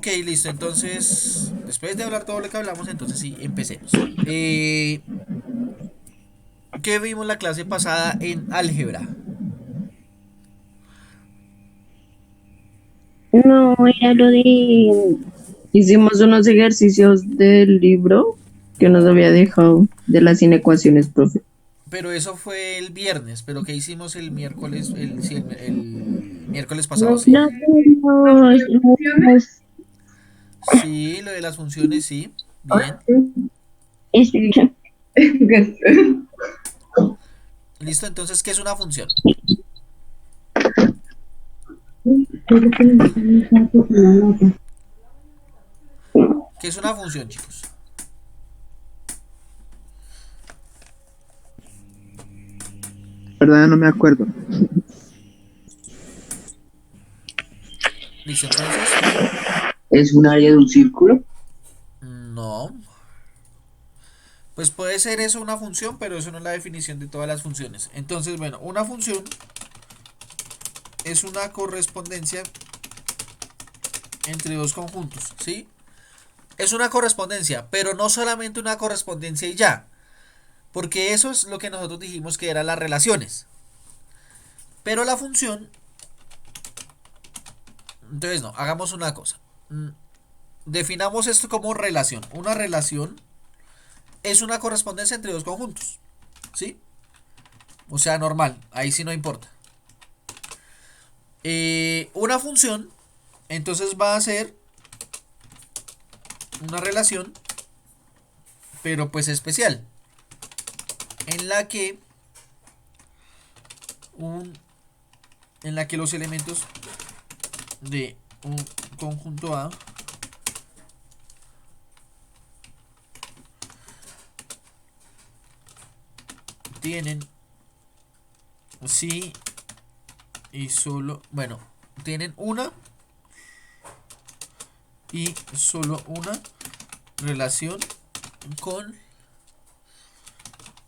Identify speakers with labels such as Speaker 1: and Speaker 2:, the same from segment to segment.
Speaker 1: Ok, listo. Entonces, después de hablar todo lo que hablamos, entonces sí, empecemos. ¿Qué vimos la clase pasada en álgebra?
Speaker 2: No, era lo de... Hicimos unos ejercicios del libro que nos había dejado de las inecuaciones, profe.
Speaker 1: Pero eso fue el viernes. ¿Pero qué hicimos el miércoles? Sí, el miércoles pasado,
Speaker 2: No,
Speaker 1: sí.
Speaker 2: los-
Speaker 1: Sí, lo de las funciones, sí. Bien.
Speaker 2: este,
Speaker 1: Listo, entonces, ¿qué es una función? ¿Qué es una función, chicos?
Speaker 2: ¿Verdad? No me acuerdo.
Speaker 1: Listo, entonces,
Speaker 2: ¿Es un área de un círculo?
Speaker 1: no. Pues puede ser eso una función, pero eso no es la definición de todas las funciones. Entonces, bueno, una función es una correspondencia entre dos conjuntos, ¿sí? Es una correspondencia, pero no solamente una correspondencia y ya, porque eso es lo que nosotros dijimos que eran las relaciones. Pero la función, entonces no, hagamos una cosa. Definamos esto como relación. Una relación es una correspondencia entre dos conjuntos, ¿sí? O sea, normal, ahí sí no importa. Una función, entonces va a ser una relación, pero pues especial, en la que un, en la que los elementos de un conjunto A tienen sí y solo, bueno, tienen una y solo una relación con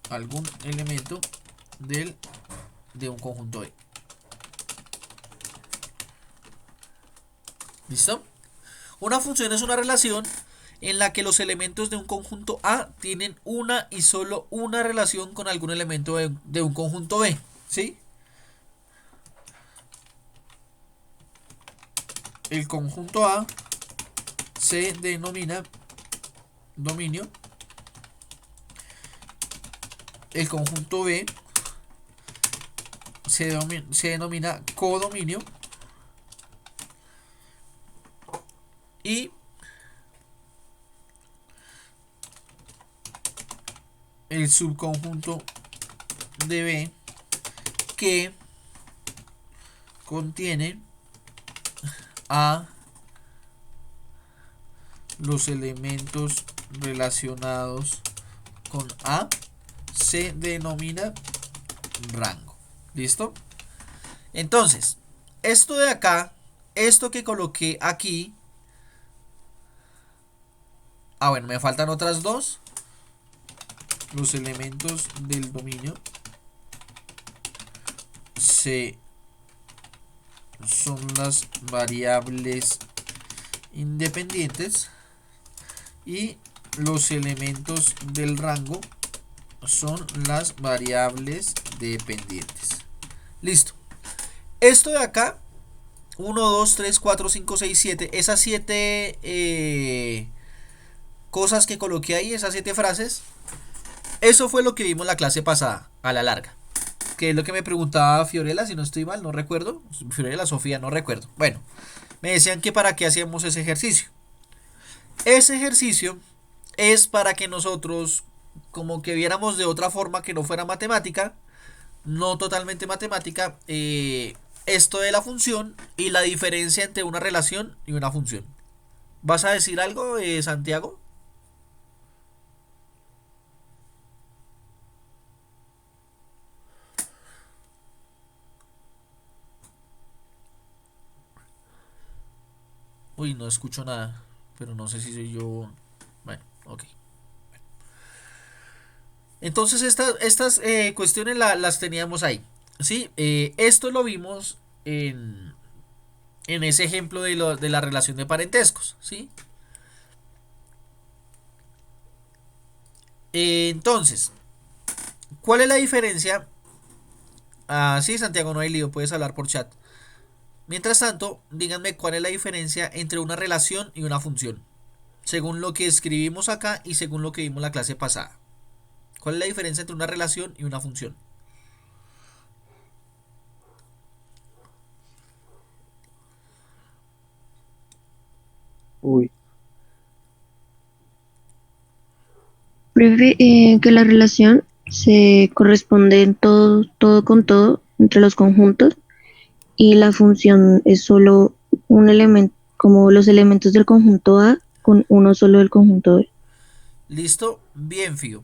Speaker 1: algún elemento del de un conjunto E. ¿Listo? Una función es una relación en la que los elementos de un conjunto A tienen una y solo una relación con algún elemento de un conjunto B. ¿Sí? El conjunto A se denomina dominio. El conjunto B se denomina codominio. Y el subconjunto de B que contiene a los elementos relacionados con A se denomina rango. ¿Listo? Entonces, esto de acá, esto que coloqué aquí. Ah, bueno, me faltan otras dos. Los elementos del dominio se son las variables independientes y los elementos del rango son las variables dependientes. Listo. Esto de acá, uno 2 3 4 5 6 7 esas 7 cosas que coloqué ahí, esas 7 frases, eso fue lo que vimos la clase pasada, a la larga. Que es lo que me preguntaba Fiorella, si no estoy mal, no recuerdo. Fiorella, Sofía, no recuerdo. Bueno, me decían que para qué hacíamos ese ejercicio. Ese ejercicio es para que nosotros como que viéramos de otra forma que no fuera matemática, no totalmente matemática, esto de la función y la diferencia entre una relación y una función. ¿Vas a decir algo, Santiago? Uy, no escucho nada, pero no sé si soy yo. Bueno, ok. Entonces estas cuestiones las teníamos ahí. ¿Sí? Esto lo vimos en ese ejemplo de la relación de parentescos, ¿sí? Entonces, ¿cuál es la diferencia? Ah, sí, Santiago, no hay lío, puedes hablar por chat. Mientras tanto, díganme cuál es la diferencia entre una relación y una función, según lo que escribimos acá y según lo que vimos la clase pasada. ¿Cuál es la diferencia entre una relación y una función?
Speaker 3: Uy,
Speaker 2: Profe, que la relación se corresponde en todo, todo con todo entre los conjuntos y la función es solo un elemento, como los elementos del conjunto A con uno solo del conjunto B.
Speaker 1: ¿Listo? Bien, Fío.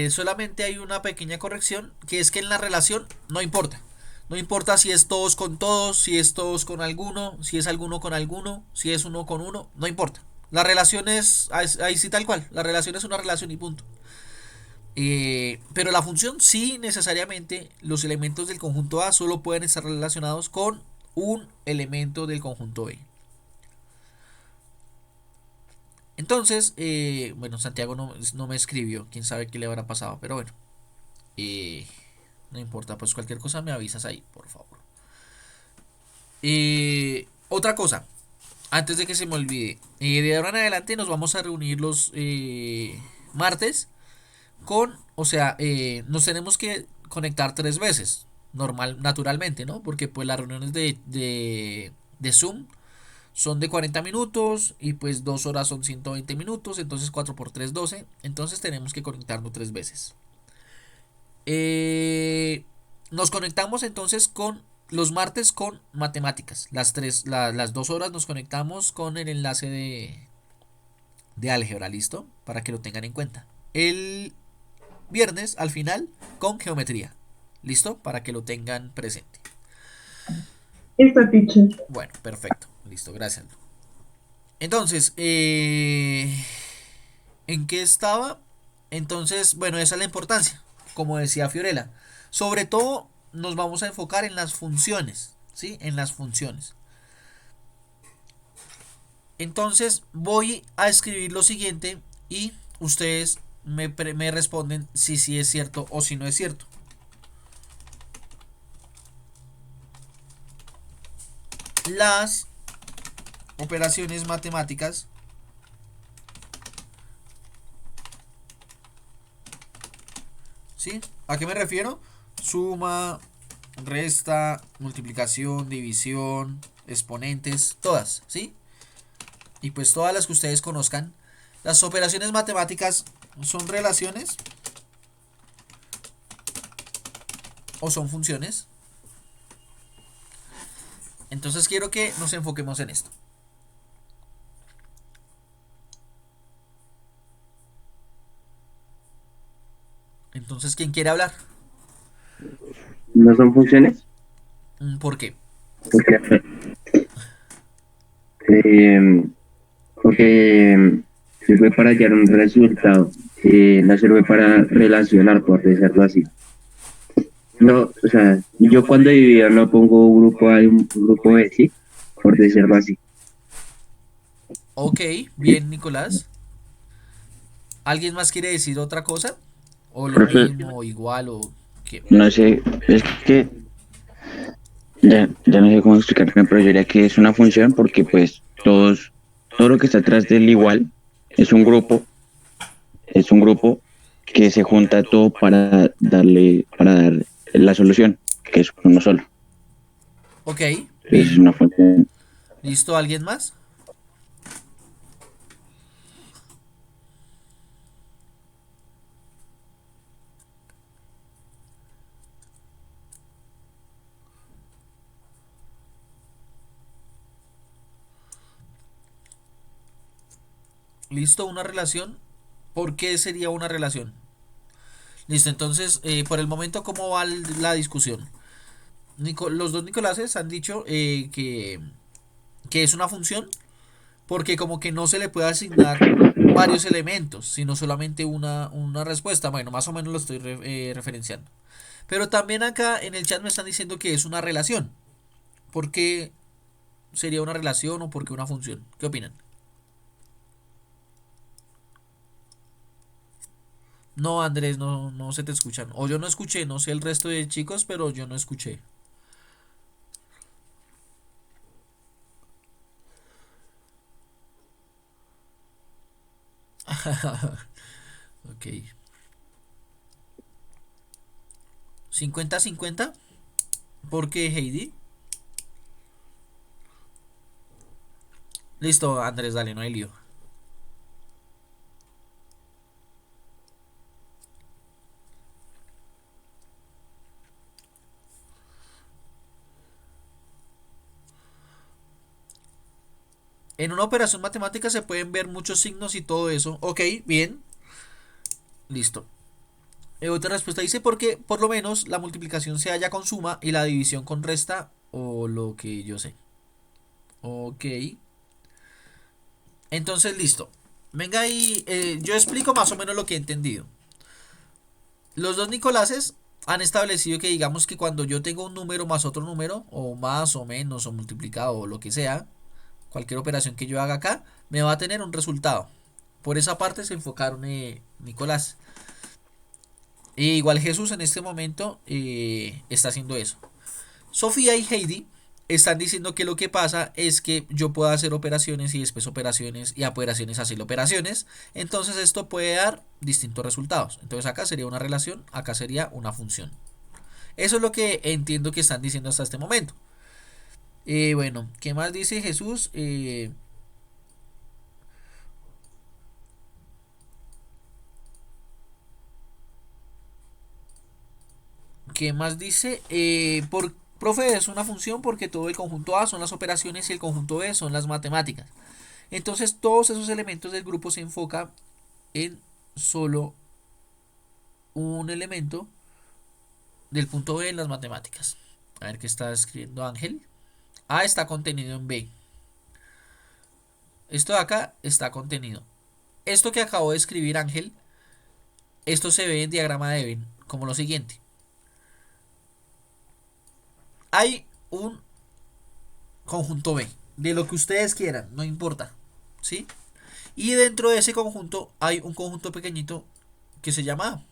Speaker 1: Solamente hay una pequeña corrección, que es que en la relación no importa. No importa si es todos con todos, si es todos con alguno, si es alguno con alguno, si es uno con uno, no importa. La relación es, ahí sí tal cual, la relación es una relación y punto. Pero la función sí necesariamente los elementos del conjunto A solo pueden estar relacionados con un elemento del conjunto B. Entonces, bueno, Santiago no me escribió, quién sabe qué le habrá pasado, pero bueno, eh, no importa, pues cualquier cosa me avisas ahí, por favor. Otra cosa, antes de que se me olvide, de ahora en adelante nos vamos a reunir los martes o sea, nos tenemos que conectar 3 veces, naturalmente, ¿no? Porque pues las reuniones de Zoom son de 40 minutos y pues 2 horas son 120 minutos, entonces 4 por 3 12, entonces tenemos que conectarnos 3 veces. Eh, Nos conectamos entonces con los martes con matemáticas. Las 2 horas nos conectamos con el enlace de álgebra, ¿listo? Para que lo tengan en cuenta. El viernes al final con geometría, ¿listo? Para que lo tengan presente.
Speaker 2: Esta teacher.
Speaker 1: Bueno, perfecto, listo, gracias. Entonces, ¿en qué estaba? Entonces, bueno, esa es la importancia, como decía Fiorella. Sobre todo nos vamos a enfocar en las funciones, ¿sí? En las funciones. Entonces voy a escribir lo siguiente y ustedes me responden si sí es cierto o si no es cierto. Las operaciones matemáticas ¿sí? ¿A qué me refiero? Suma, resta, multiplicación, división, exponentes, todas, ¿sí? Y pues todas las que ustedes conozcan. Las operaciones matemáticas son relaciones o son funciones. Entonces quiero que nos enfoquemos en esto. Entonces, ¿quién quiere hablar?
Speaker 3: ¿no son funciones?
Speaker 1: ¿Por qué?
Speaker 3: Porque, eh, porque sirve para hallar un resultado, no sirve para relacionar, por decirlo así. No, o sea, yo cuando divido no pongo un grupo A y un grupo B, ¿sí? Por decirlo así.
Speaker 1: Ok, bien, Nicolás. ¿Alguien más quiere decir otra cosa? ¿O lo
Speaker 3: Profe,
Speaker 1: mismo, o igual, o qué?
Speaker 3: no sé, es que ya no sé cómo explicarme, pero yo diría que es una función porque pues todo lo que está atrás del igual es es un grupo que se junta todo para dar la solución, que es uno solo.
Speaker 1: Ok,
Speaker 3: Entonces es
Speaker 1: bien.
Speaker 3: una función.
Speaker 1: ¿Listo? ¿Alguien más? ¿Listo? ¿Una relación? ¿Por qué sería una relación? Listo, entonces, por el momento, ¿cómo va la discusión? Los dos Nicolases han dicho que es una función porque como que no se le puede asignar varios elementos, sino solamente una respuesta. Bueno, más o menos lo estoy referenciando. Pero también acá en el chat me están diciendo que es una relación. ¿Por qué? sería una relación o por qué una función? ¿Qué opinan? No, Andrés, no, no se te escuchan. O yo no escuché, no sé el resto de chicos, pero yo no escuché. Ok. 50-50. ¿Por qué, Heidi? Listo, Andrés, dale, no hay lío. En una operación matemática se pueden ver muchos signos y todo eso. Ok, bien. Listo. Otra respuesta dice porque por lo menos la multiplicación se halla con suma y la división con resta o lo que yo sé. Ok. Entonces, listo. Venga ahí, yo explico más o menos lo que he entendido. Los dos Nicolases han establecido que digamos que cuando yo tengo un número más otro número, o más o menos, o multiplicado, o lo que sea, cualquier operación que yo haga acá, me va a tener un resultado. Por esa parte se enfocaron Nicolás. Igual Jesús en este momento está haciendo eso. Sofía y Heidi están diciendo que lo que pasa es que yo puedo hacer operaciones y después operaciones y operaciones hacer operaciones. Entonces esto puede dar distintos resultados. Entonces acá sería una relación, acá sería una función. Eso es lo que entiendo que están diciendo hasta este momento. Bueno, ¿qué más dice Jesús? ¿Qué más dice? Profe, es una función porque todo el conjunto A son las operaciones y el conjunto B son las matemáticas. Entonces todos esos elementos del grupo se enfocan en solo un elemento del punto B en las matemáticas. A ver qué está escribiendo Ángel. A está contenido en B. Esto de acá está contenido. Esto que acabo de escribir Ángel, esto se ve en diagrama de Venn como lo siguiente. Hay un conjunto B, de lo que ustedes quieran, no importa, ¿sí? Y dentro de ese conjunto hay un conjunto pequeñito que se llama A.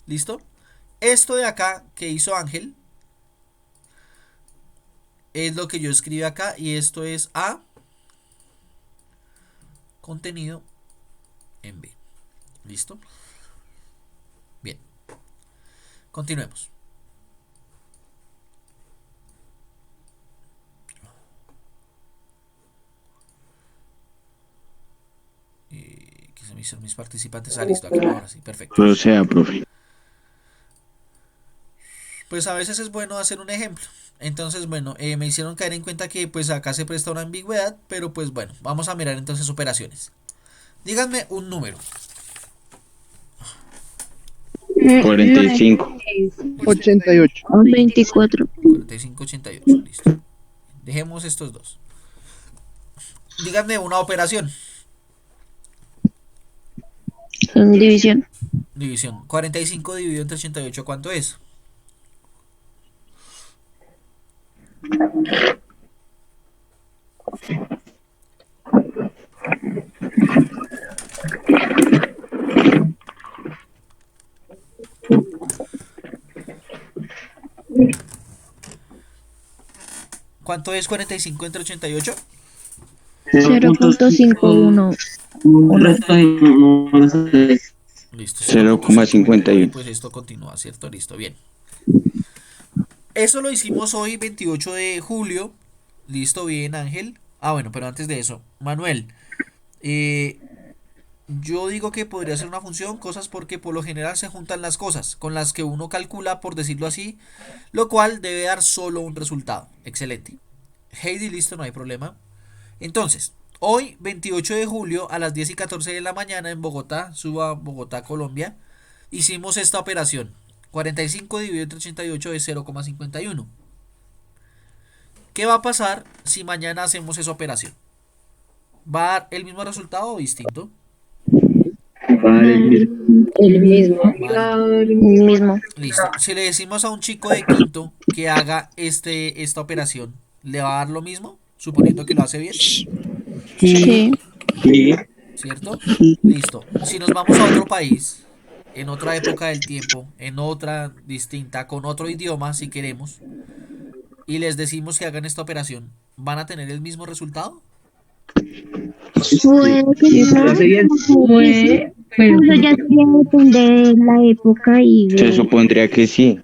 Speaker 1: ¿Listo? Esto de acá que hizo Ángel es lo que yo escribí acá y esto es A contenido en B. ¿Listo? Bien. Continuemos. Que se me hicieron mis participantes. Ah, listo, acá ahora sí, perfecto.
Speaker 3: O sea, profe.
Speaker 1: Pues a veces es bueno hacer un ejemplo. Entonces, bueno, me hicieron caer en cuenta que pues acá se presta una ambigüedad, pero pues bueno, vamos a mirar entonces operaciones. Díganme un número.
Speaker 3: 45.
Speaker 4: 88.
Speaker 2: 24.
Speaker 1: 45, 88, listo. Dejemos estos dos. Díganme una operación.
Speaker 2: División.
Speaker 1: División. 45 dividido entre 88, ¿cuánto es? ¿Cuánto es 45 entre 88?
Speaker 2: 0.51.
Speaker 1: Listo.
Speaker 3: 0,51.
Speaker 1: Pues esto continúa, ¿cierto? Listo, bien. Eso lo hicimos hoy, 28 de julio. Listo, bien, Ángel. Ah, bueno, pero antes de eso, Manuel. Yo digo que podría ser una función, cosas porque por lo general se juntan las cosas con las que uno calcula, por decirlo así, lo cual debe dar solo un resultado. Excelente. Heidi, listo, no hay problema. Entonces, hoy, 28 de julio, a las 10:14 de la mañana en Bogotá, suba Bogotá, Colombia, hicimos esta operación. 45 dividido entre 88 es 0,51. ¿Qué va a pasar si mañana hacemos esa operación? ¿Va a dar el mismo resultado o distinto?
Speaker 2: El mismo.
Speaker 1: Vale.
Speaker 2: El mismo.
Speaker 1: Listo. Si le decimos a un chico de quinto que haga esta operación, ¿le va a dar lo mismo? suponiendo que lo hace bien,
Speaker 2: Sí.
Speaker 3: Sí.
Speaker 1: ¿cierto? Listo. Si nos vamos a otro país, en otra época del tiempo, en otra distinta, con otro idioma, si queremos, y les decimos que hagan esta operación, ¿van a tener el mismo resultado?
Speaker 2: Puede que
Speaker 3: Sí, lo
Speaker 2: no,
Speaker 3: hace bien.
Speaker 2: puede, pero eso ya sería depende de la época y
Speaker 5: Se
Speaker 2: de...
Speaker 5: supondría que sí.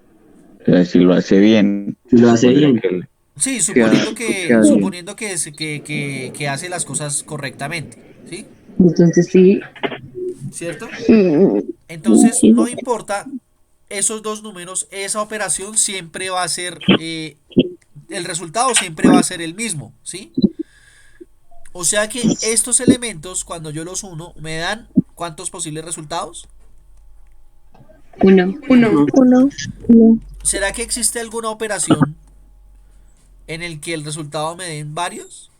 Speaker 5: O sea, si lo hace bien,
Speaker 3: Si
Speaker 5: se
Speaker 3: lo hace
Speaker 5: supondría
Speaker 3: bien.
Speaker 5: que
Speaker 1: Sí,
Speaker 3: Queda, queda bien.
Speaker 1: suponiendo que hace las cosas correctamente, ¿sí?
Speaker 3: Entonces sí.
Speaker 1: ¿Cierto?
Speaker 2: Mm,
Speaker 1: Entonces,
Speaker 2: sí.
Speaker 1: no importa esos dos números, esa operación siempre va a ser, el resultado siempre va a ser el mismo, ¿sí? O sea que estos elementos, cuando yo los uno, me dan ¿cuántos posibles resultados?
Speaker 2: Uno.
Speaker 1: Uno.
Speaker 2: Uno. Uno.
Speaker 1: ¿Será que existe alguna operación en el que el resultado me den varios?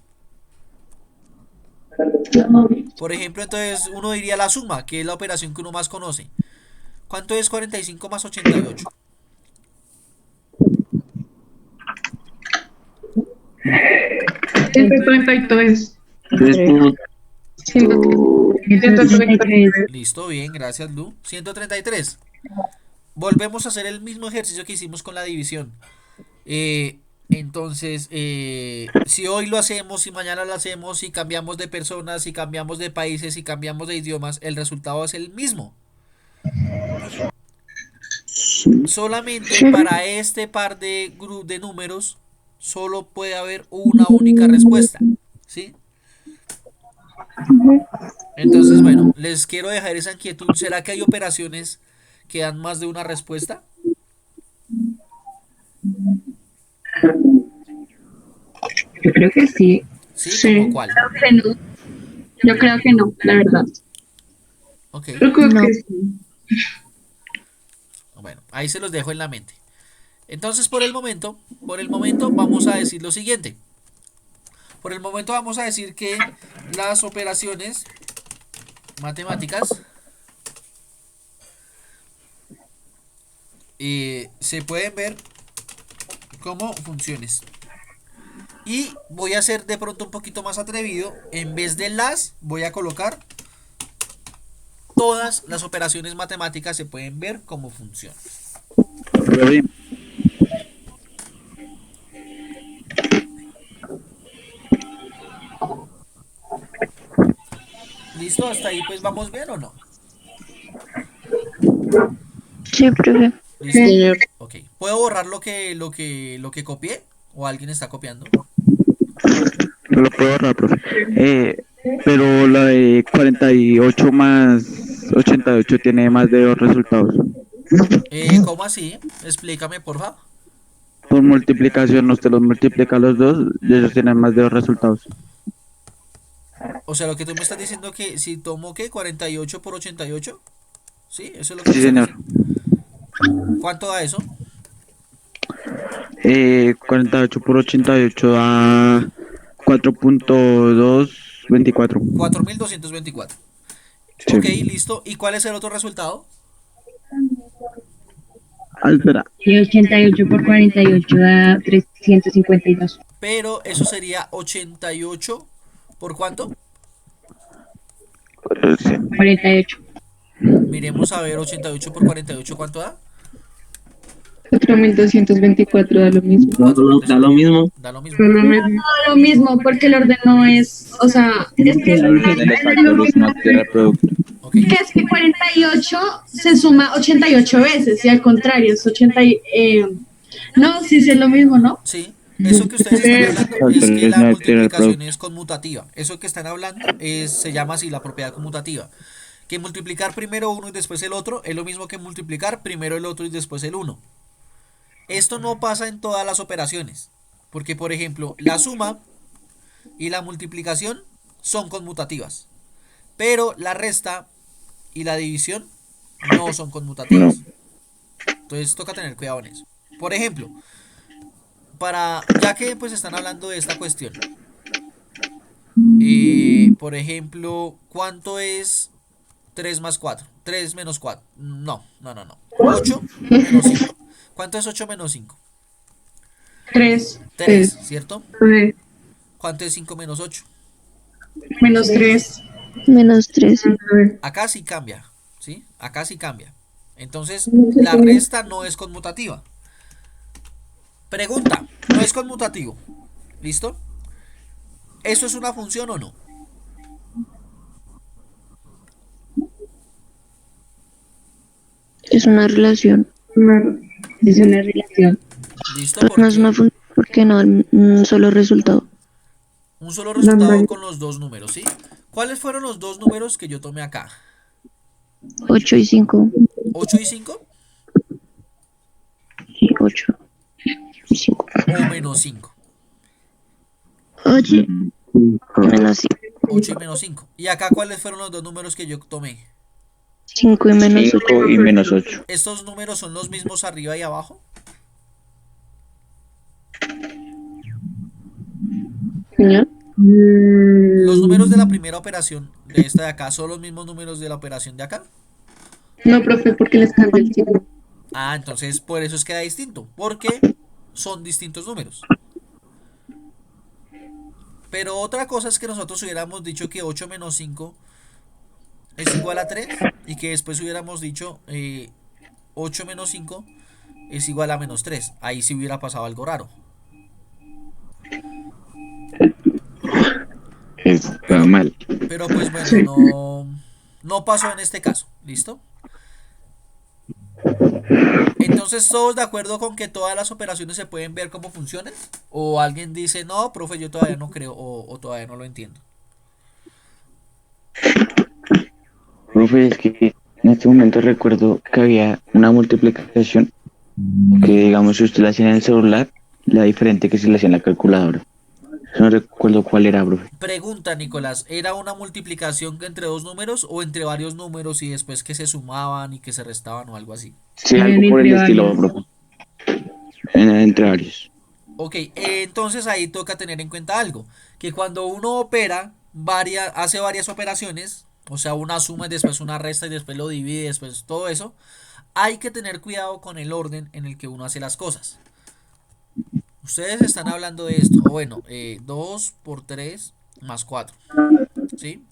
Speaker 1: Por ejemplo, entonces uno diría la suma, que es la operación que uno más conoce. ¿Cuánto es 45 más 88?
Speaker 6: 133. 133.
Speaker 1: Listo, bien, gracias Lu. 133. Volvemos a hacer el mismo ejercicio que hicimos con la división. Entonces, si hoy lo hacemos, si mañana lo hacemos, si cambiamos de personas, si cambiamos de países, si cambiamos de idiomas, el resultado es el mismo. Solamente para este par de números, solo puede haber una única respuesta. ¿Sí? Entonces, bueno, les quiero dejar esa inquietud. ¿Será que hay operaciones que dan más de una respuesta?
Speaker 6: Yo creo que sí.
Speaker 1: ¿Sí? ¿Como cuál?
Speaker 6: Yo creo que no, la verdad.
Speaker 1: Ok.
Speaker 6: Yo creo
Speaker 2: No.
Speaker 6: que sí.
Speaker 1: Bueno, ahí se los dejo en la mente. Entonces, por el momento vamos a decir lo siguiente. Por el momento vamos a decir que las operaciones matemáticas se pueden ver como funciones. Y voy a ser de pronto un poquito más atrevido. En vez de las, voy a colocar todas las operaciones matemáticas se pueden ver como funciones.
Speaker 5: profe,
Speaker 1: ¿Listo? Hasta ahí pues vamos bien o no.
Speaker 2: Sí, profe.
Speaker 1: ¿Listo?
Speaker 2: Señor.
Speaker 1: Ok. ¿Puedo borrar lo que copié? ¿O alguien está copiando?
Speaker 5: no lo puedo ahorrar, profe. Pero la de 48 más 88 tiene más de dos resultados.
Speaker 1: ¿Cómo así? Explícame, porfa.
Speaker 5: Por multiplicación, usted los multiplica los dos y ellos tienen más de dos resultados.
Speaker 1: O sea, lo que tú me estás diciendo que si tomo ¿qué? 48 por 88. ¿Sí? Eso es lo que me
Speaker 5: Sí,
Speaker 1: estás
Speaker 5: señor.
Speaker 1: diciendo. ¿Cuánto da eso?
Speaker 5: 48 por 88 da 4.224.
Speaker 1: 4224.
Speaker 5: Sí.
Speaker 1: Ok, listo. ¿Y cuál es el otro resultado?
Speaker 5: Ah, espera.
Speaker 6: Y 88 por 48 da 352.
Speaker 1: Pero eso sería 88 por ¿cuánto?
Speaker 5: Sí.
Speaker 6: 48.
Speaker 1: Miremos a ver 88 por 48 ¿cuánto da?
Speaker 6: 4224 da lo mismo.
Speaker 3: Da lo mismo.
Speaker 1: Da lo mismo.
Speaker 6: Lo mismo, porque el orden no es, o sea, es que
Speaker 5: El orden de los factores no altera el producto.
Speaker 1: Ok.
Speaker 6: que es que 48 se suma 88 veces y al contrario es 80 no, sí, sí es lo mismo, ¿no?
Speaker 1: Sí. Eso que ustedes están hablando es que
Speaker 5: Factores
Speaker 1: la
Speaker 5: no altera el
Speaker 1: multiplicación
Speaker 5: producto.
Speaker 1: es conmutativa. Eso que están hablando se llama así la propiedad conmutativa. Que multiplicar primero uno y después el otro es lo mismo que multiplicar primero el otro y después el uno. Esto no pasa en todas las operaciones. Porque, por ejemplo, la suma y la multiplicación son conmutativas. Pero la resta y la división no son
Speaker 5: No.
Speaker 1: conmutativas. Entonces toca tener cuidado en eso. Por ejemplo, ya que pues están hablando de esta cuestión, por ejemplo, ¿cuánto es 3 más 4? 3 menos 4. No, no, no, no. 8 menos 5. ¿Cuánto es 8 menos 5?
Speaker 6: 3.
Speaker 1: 3, ¿cierto? ¿Cuánto es 5 menos 8?
Speaker 6: -3.
Speaker 2: -3.
Speaker 6: A ver.
Speaker 1: Acá sí cambia, ¿sí? Acá sí cambia. Entonces, la resta no es conmutativa. Pregunta, no es conmutativo. ¿Listo? ¿Eso es una función o no?
Speaker 2: Es una relación.
Speaker 6: Es una relación.
Speaker 1: ¿Listo?
Speaker 2: Pero no es una función porque no un solo resultado.
Speaker 1: Un solo resultado con los dos números, ¿sí? ¿Cuáles fueron los dos números que yo tomé acá?
Speaker 2: 8 y 5.
Speaker 1: ¿8 y 5?
Speaker 2: Sí, 8 y 5.
Speaker 1: ¿O menos 5?
Speaker 2: 8 menos 5.
Speaker 1: 8 y menos 5. ¿Y acá cuáles fueron los dos números que yo tomé?
Speaker 2: 5 y menos 8.
Speaker 5: 5 y -8.
Speaker 1: ¿Estos números son los mismos arriba y abajo?
Speaker 2: Señor.
Speaker 1: ¿Los números de la primera operación de esta de acá son los mismos números de la operación de acá?
Speaker 6: No, profe, porque les cambia el signo.
Speaker 1: Ah, entonces por eso es que queda distinto, porque son distintos números. Pero otra cosa es que nosotros hubiéramos dicho que 8 menos 5 es igual a 3 y que después hubiéramos dicho 8 menos 5 es igual a menos 3. Ahí sí hubiera pasado algo raro.
Speaker 5: Está mal.
Speaker 1: Pero pues bueno, no pasó en este caso. ¿Listo? Entonces, ¿todos de acuerdo con que todas las operaciones se pueden ver como funciones? ¿O alguien dice, no, profe, yo todavía no creo o todavía no lo entiendo?
Speaker 5: Profe, es que en este momento recuerdo que había una multiplicación que, digamos, si usted la hacía en el celular, la diferente que si la hacía en la calculadora. No recuerdo cuál era, profe.
Speaker 1: Pregunta, Nicolás, ¿era una multiplicación entre dos números o entre varios números y después que se sumaban y que se restaban o algo así?
Speaker 5: Sí, algo por el estilo, profe. Entre varios.
Speaker 1: Ok, entonces ahí toca tener en cuenta algo, que cuando uno opera, hace varias operaciones, o sea, una suma y después una resta y después lo divide y después todo eso, hay que tener cuidado con el orden en el que uno hace las cosas. Ustedes están hablando de esto, o bueno, 2 por 3 más 4, ¿sí?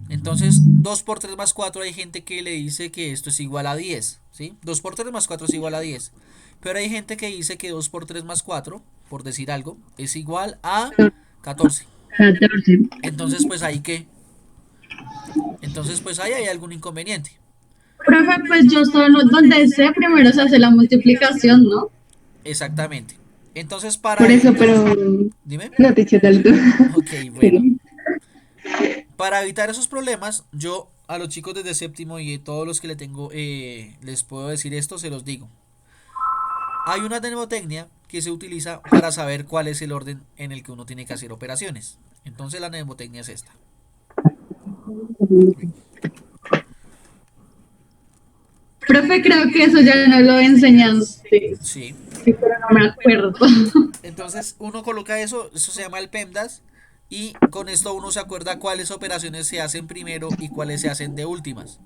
Speaker 1: Entonces, 2 por 3 más 4 hay gente que le dice que esto es igual a 10, ¿sí? 2 por 3 más 4 es igual a 10. Pero hay gente que dice que 2 por 3 más 4, por decir algo, es igual a 14.
Speaker 6: 14.
Speaker 1: Entonces, pues ahí qué. Entonces, pues ahí hay algún inconveniente.
Speaker 6: Profe, pues yo solo donde sé primero se hace la multiplicación, ¿no?
Speaker 1: Exactamente. Entonces, para
Speaker 6: Por eso,
Speaker 1: evitar...
Speaker 6: pero
Speaker 1: Dime.
Speaker 6: no te eché tanto.
Speaker 1: Ok, bueno. Para evitar esos problemas, yo a los chicos desde séptimo y a todos los que le tengo, les puedo decir esto, se los digo. Hay una mnemotecnia que se utiliza para saber cuál es el orden en el que uno tiene que hacer operaciones. Entonces la mnemotecnia es esta.
Speaker 6: Profe, creo que eso ya no lo enseñaste.
Speaker 1: Sí.
Speaker 6: Sí, pero no me acuerdo.
Speaker 1: Entonces uno coloca eso se llama el PEMDAS y con esto uno se acuerda cuáles operaciones se hacen primero y cuáles se hacen de últimas.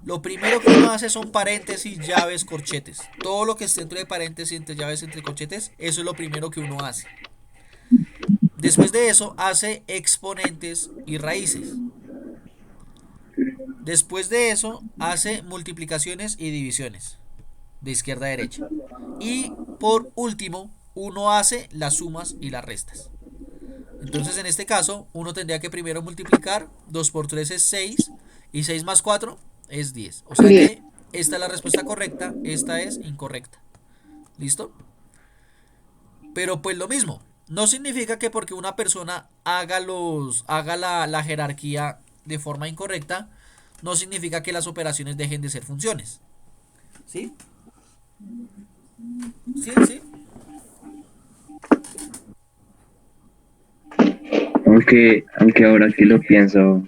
Speaker 1: Lo primero que uno hace son paréntesis, llaves, corchetes. Todo lo que esté entre paréntesis, entre llaves, entre corchetes, eso es lo primero que uno hace. Después de eso hace exponentes y raíces. Después de eso hace multiplicaciones y divisiones de izquierda a derecha. Y por último, uno hace las sumas y las restas. Entonces en este caso, uno tendría que primero multiplicar, 2 por 3 es 6 y 6 más 4 es 10. O sea que esta es la respuesta correcta, esta es incorrecta. ¿Listo? Pero pues lo mismo, no significa que porque una persona haga la jerarquía de forma incorrecta, no significa que las operaciones dejen de ser funciones. ¿Sí? Sí.
Speaker 3: Aunque ahora que lo pienso,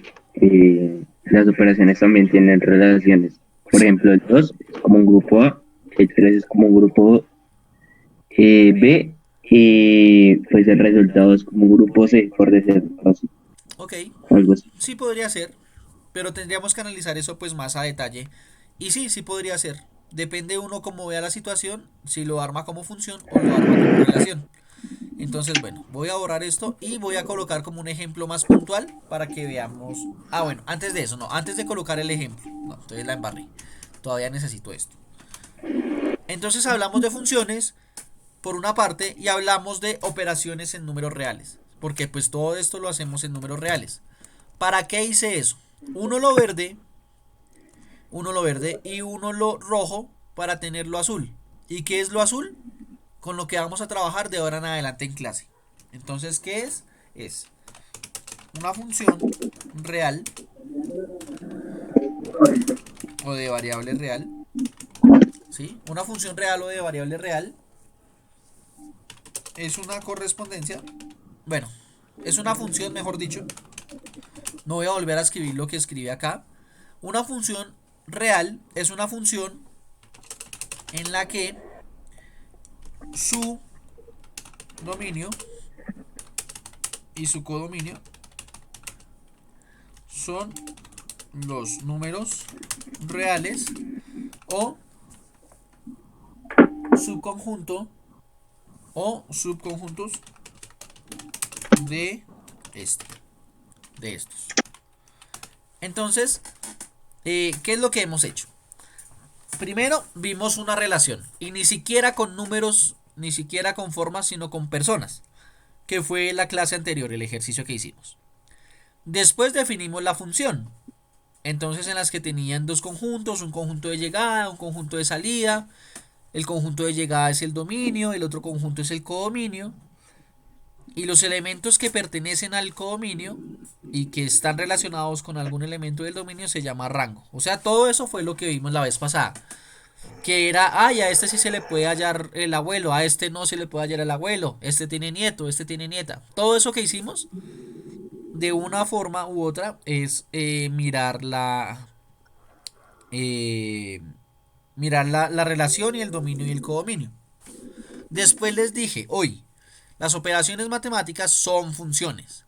Speaker 3: las operaciones también tienen relaciones. Por ejemplo, el 2 es como un grupo A, el 3 es como un grupo B, y pues el resultado es como un grupo C, por decirlo así.
Speaker 1: Ok,
Speaker 3: Algo así.
Speaker 1: sí podría ser, pero tendríamos que analizar eso pues más a detalle. Y sí podría ser. Depende uno cómo vea la situación, si lo arma como función o lo arma como relación. Entonces, bueno, voy a borrar esto y voy a colocar como un ejemplo más puntual para que veamos. Ah, bueno, antes de eso, no, antes de colocar el ejemplo. No, entonces la embarré. Todavía necesito esto. Entonces hablamos de funciones por una parte y hablamos de operaciones en números reales. Porque pues todo esto lo hacemos en números reales. ¿Para qué hice eso? Uno lo verde y uno lo rojo para tener lo azul. ¿Y qué es lo azul? Con lo que vamos a trabajar de ahora en adelante en clase. Entonces, ¿qué es? Es una función real o de variable real. ¿Sí? Una función real o de variable real es una correspondencia. Bueno, es una función, mejor dicho. No voy a volver a escribir lo que escribí acá. Una función real es una función en la que su dominio y su codominio son los números reales o subconjunto o subconjuntos de estos. Entonces, ¿qué es lo que hemos hecho? Primero vimos una relación y ni siquiera con números, ni siquiera con formas, sino con personas, que fue la clase anterior, el ejercicio que hicimos. Después definimos la función. Entonces en las que tenían dos conjuntos, un conjunto de llegada, un conjunto de salida. El conjunto de llegada es el dominio, el otro conjunto es el codominio. Y los elementos que pertenecen al codominio y que están relacionados con algún elemento del dominio se llama rango. O sea, todo eso fue lo que vimos la vez pasada. Que era, ay, a este sí se le puede hallar el abuelo, a este no se le puede hallar el abuelo, este tiene nieto, este tiene nieta. Todo eso que hicimos, de una forma u otra, es mirar la relación y el dominio y el codominio. Después les dije, hoy, las operaciones matemáticas son funciones.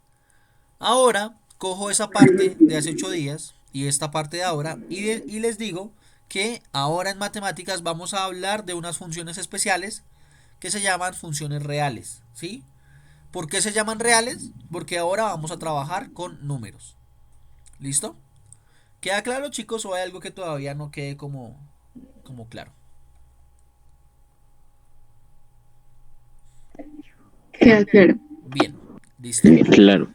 Speaker 1: Ahora, cojo esa parte de hace 8 días y esta parte de ahora y les digo que ahora en matemáticas vamos a hablar de unas funciones especiales que se llaman funciones reales, ¿sí? ¿Por qué se llaman reales? Porque ahora vamos a trabajar con números. ¿Listo? ¿Queda claro, chicos, o hay algo que todavía no quede como claro?
Speaker 6: Queda claro.
Speaker 1: Bien, ¿listo?
Speaker 5: Claro.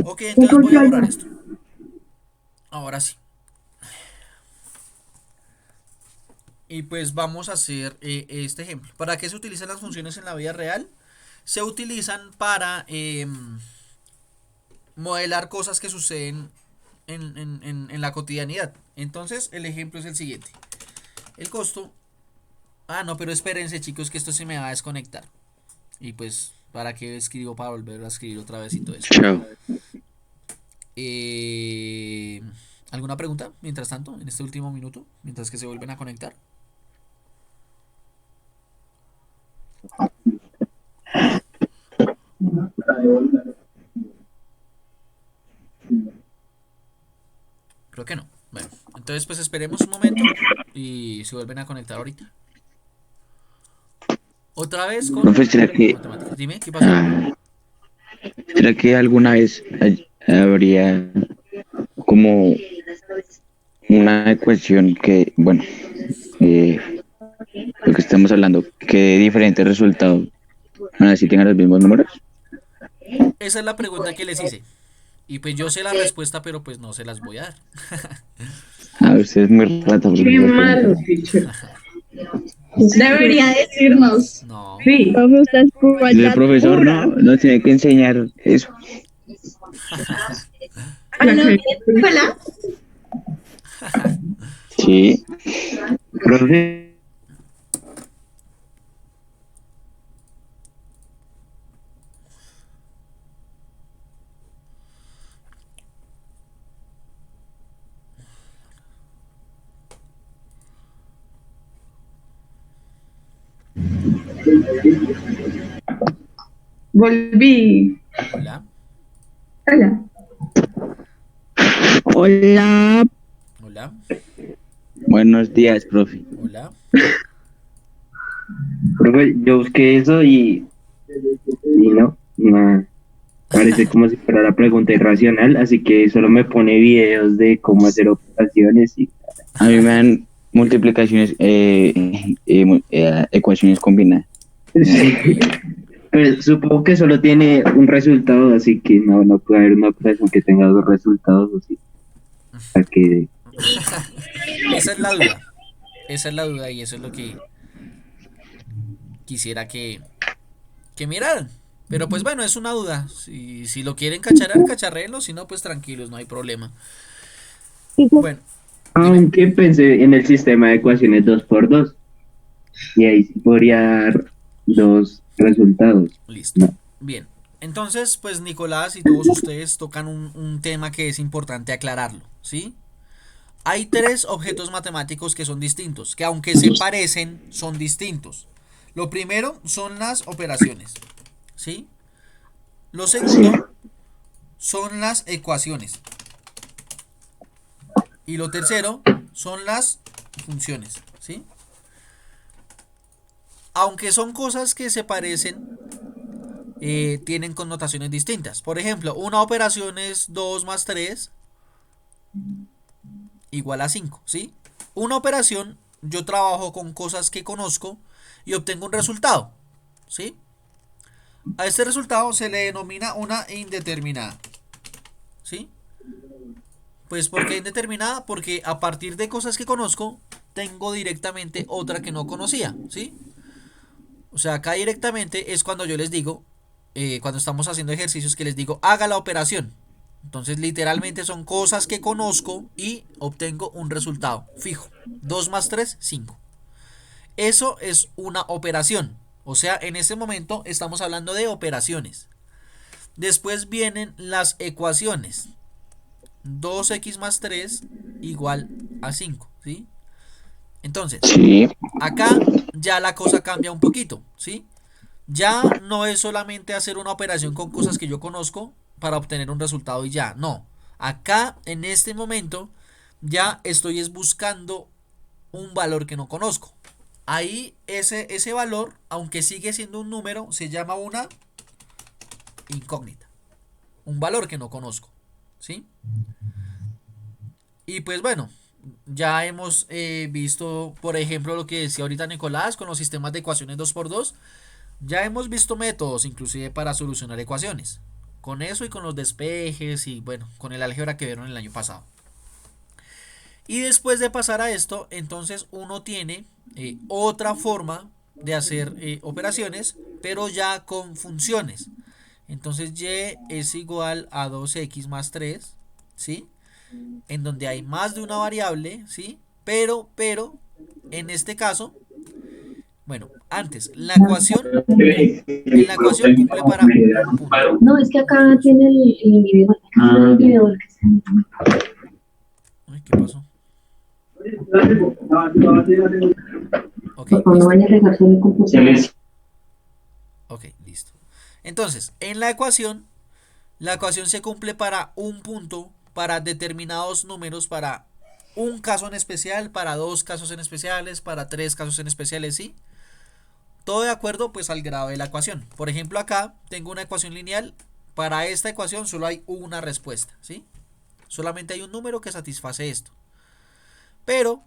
Speaker 1: Ok, entonces voy a borrar esto. Ahora sí. Y pues vamos a hacer este ejemplo. ¿Para qué se utilizan las funciones en la vida real? Se utilizan para modelar cosas que suceden en la cotidianidad. Entonces el ejemplo es el siguiente. El costo... Ah, no, pero espérense, chicos, que esto se me va a desconectar. Y pues, ¿para qué escribo? Para volver a escribir otra vez y todo eso.
Speaker 5: Chao.
Speaker 1: ¿Alguna pregunta mientras tanto, en este último minuto, mientras que se vuelven a conectar? Creo que no. Bueno, entonces pues esperemos un momento y se vuelven a conectar ahorita. Otra vez con
Speaker 5: Profe, ¿será que,
Speaker 1: matemáticas. Dime, ¿qué pasó?
Speaker 5: ¿será que alguna vez habría como una ecuación que, bueno, lo que estamos hablando, que dé diferentes resultados, aún así tengan los mismos números?
Speaker 1: Esa es la pregunta que les hice. Y pues yo sé la respuesta, pero pues no se las voy a dar.
Speaker 5: Usted es muy rato.
Speaker 6: Qué malo, teacher. Debería decirnos.
Speaker 1: No.
Speaker 6: Sí.
Speaker 2: Profe, usted es
Speaker 5: El
Speaker 2: crueldad
Speaker 5: profesor
Speaker 2: pura.
Speaker 5: no tiene que enseñar eso.
Speaker 6: Ah, no, hola.
Speaker 5: Sí.
Speaker 3: Profe,
Speaker 6: Volví.
Speaker 1: Hola.
Speaker 6: Hola.
Speaker 2: Hola.
Speaker 1: Hola.
Speaker 5: Buenos días, profe.
Speaker 1: Hola.
Speaker 3: profe, yo busqué eso y sistema parece como si fuera la pregunta irracional, así que solo me pone videos de cómo hacer operaciones y
Speaker 5: A mí me dan multiplicaciones, ecuaciones combinadas.
Speaker 3: sí. Pues supongo que solo tiene un resultado, así que no puede haber una operación que tenga dos resultados, así. Para que
Speaker 1: Esa es la duda. Esa es la duda y eso es lo que quisiera que miraran. Pero pues bueno, es una duda. Si lo quieren cacharar, cacharréenlo. Si no, pues tranquilos, no hay problema. Bueno, dime.
Speaker 3: aunque pensé en el sistema de ecuaciones 2 por 2 y ahí sí podría dar dos resultados.
Speaker 1: Listo.
Speaker 3: No.
Speaker 1: Bien. Entonces, pues Nicolás y todos ustedes tocan un tema que es importante aclararlo, ¿sí? Hay tres objetos matemáticos que son distintos, que aunque se parecen, son distintos. Lo primero son las operaciones, ¿sí? Lo segundo son las ecuaciones. Y lo tercero son las funciones, ¿sí? Aunque son cosas que se parecen, tienen connotaciones distintas. Por ejemplo, una operación es 2 más 3 igual a 5, ¿sí? Una operación, yo trabajo con cosas que conozco y obtengo un resultado, ¿sí? A este resultado se le denomina una indeterminada, ¿sí? Pues ¿por qué indeterminada? Porque a partir de cosas que conozco, tengo directamente otra que no conocía, ¿sí? O sea, acá directamente es cuando yo les digo, cuando estamos haciendo ejercicios que les digo, haga la operación. Entonces literalmente son cosas que conozco y obtengo un resultado fijo. 2 más 3, 5. Eso es una operación. O sea, en este momento estamos hablando de operaciones. Después vienen las ecuaciones. 2x más 3 igual a 5, ¿sí? Entonces,
Speaker 5: Sí,
Speaker 1: acá ya la cosa cambia un poquito, ¿sí? Ya no es solamente hacer una operación con cosas que yo conozco para obtener un resultado y ya, no. Acá, en este momento, ya estoy buscando un valor que no conozco. Ahí ese valor, aunque sigue siendo un número, se llama una incógnita. Un valor que no conozco, ¿sí? Y pues bueno, ya hemos visto, por ejemplo, lo que decía ahorita Nicolás con los sistemas de ecuaciones 2 por 2. Ya hemos visto métodos inclusive para solucionar ecuaciones. Con eso y con los despejes y bueno, con el álgebra que vieron el año pasado. Y después de pasar a esto, entonces uno tiene otra forma de hacer operaciones, pero ya con funciones. Entonces y es igual a 2x más 3, ¿sí? En donde hay más de una variable, ¿sí? Pero, en este caso, bueno, antes, en la ecuación cumple para un punto.
Speaker 6: No, es que acá tiene el individual. Acá el individual que está.
Speaker 1: Ay, ¿qué pasó? Ok,
Speaker 6: No
Speaker 1: listo.
Speaker 6: vaya a regarse mi computadora.
Speaker 1: Ok, listo. Entonces, en la ecuación se cumple para un punto, para determinados números, para un caso en especial, para dos casos en especiales, para tres casos en especiales, ¿sí? Todo de acuerdo pues al grado de la ecuación. Por ejemplo, acá tengo una ecuación lineal. Para esta ecuación solo hay una respuesta, ¿sí? Solamente hay un número que satisface esto. Pero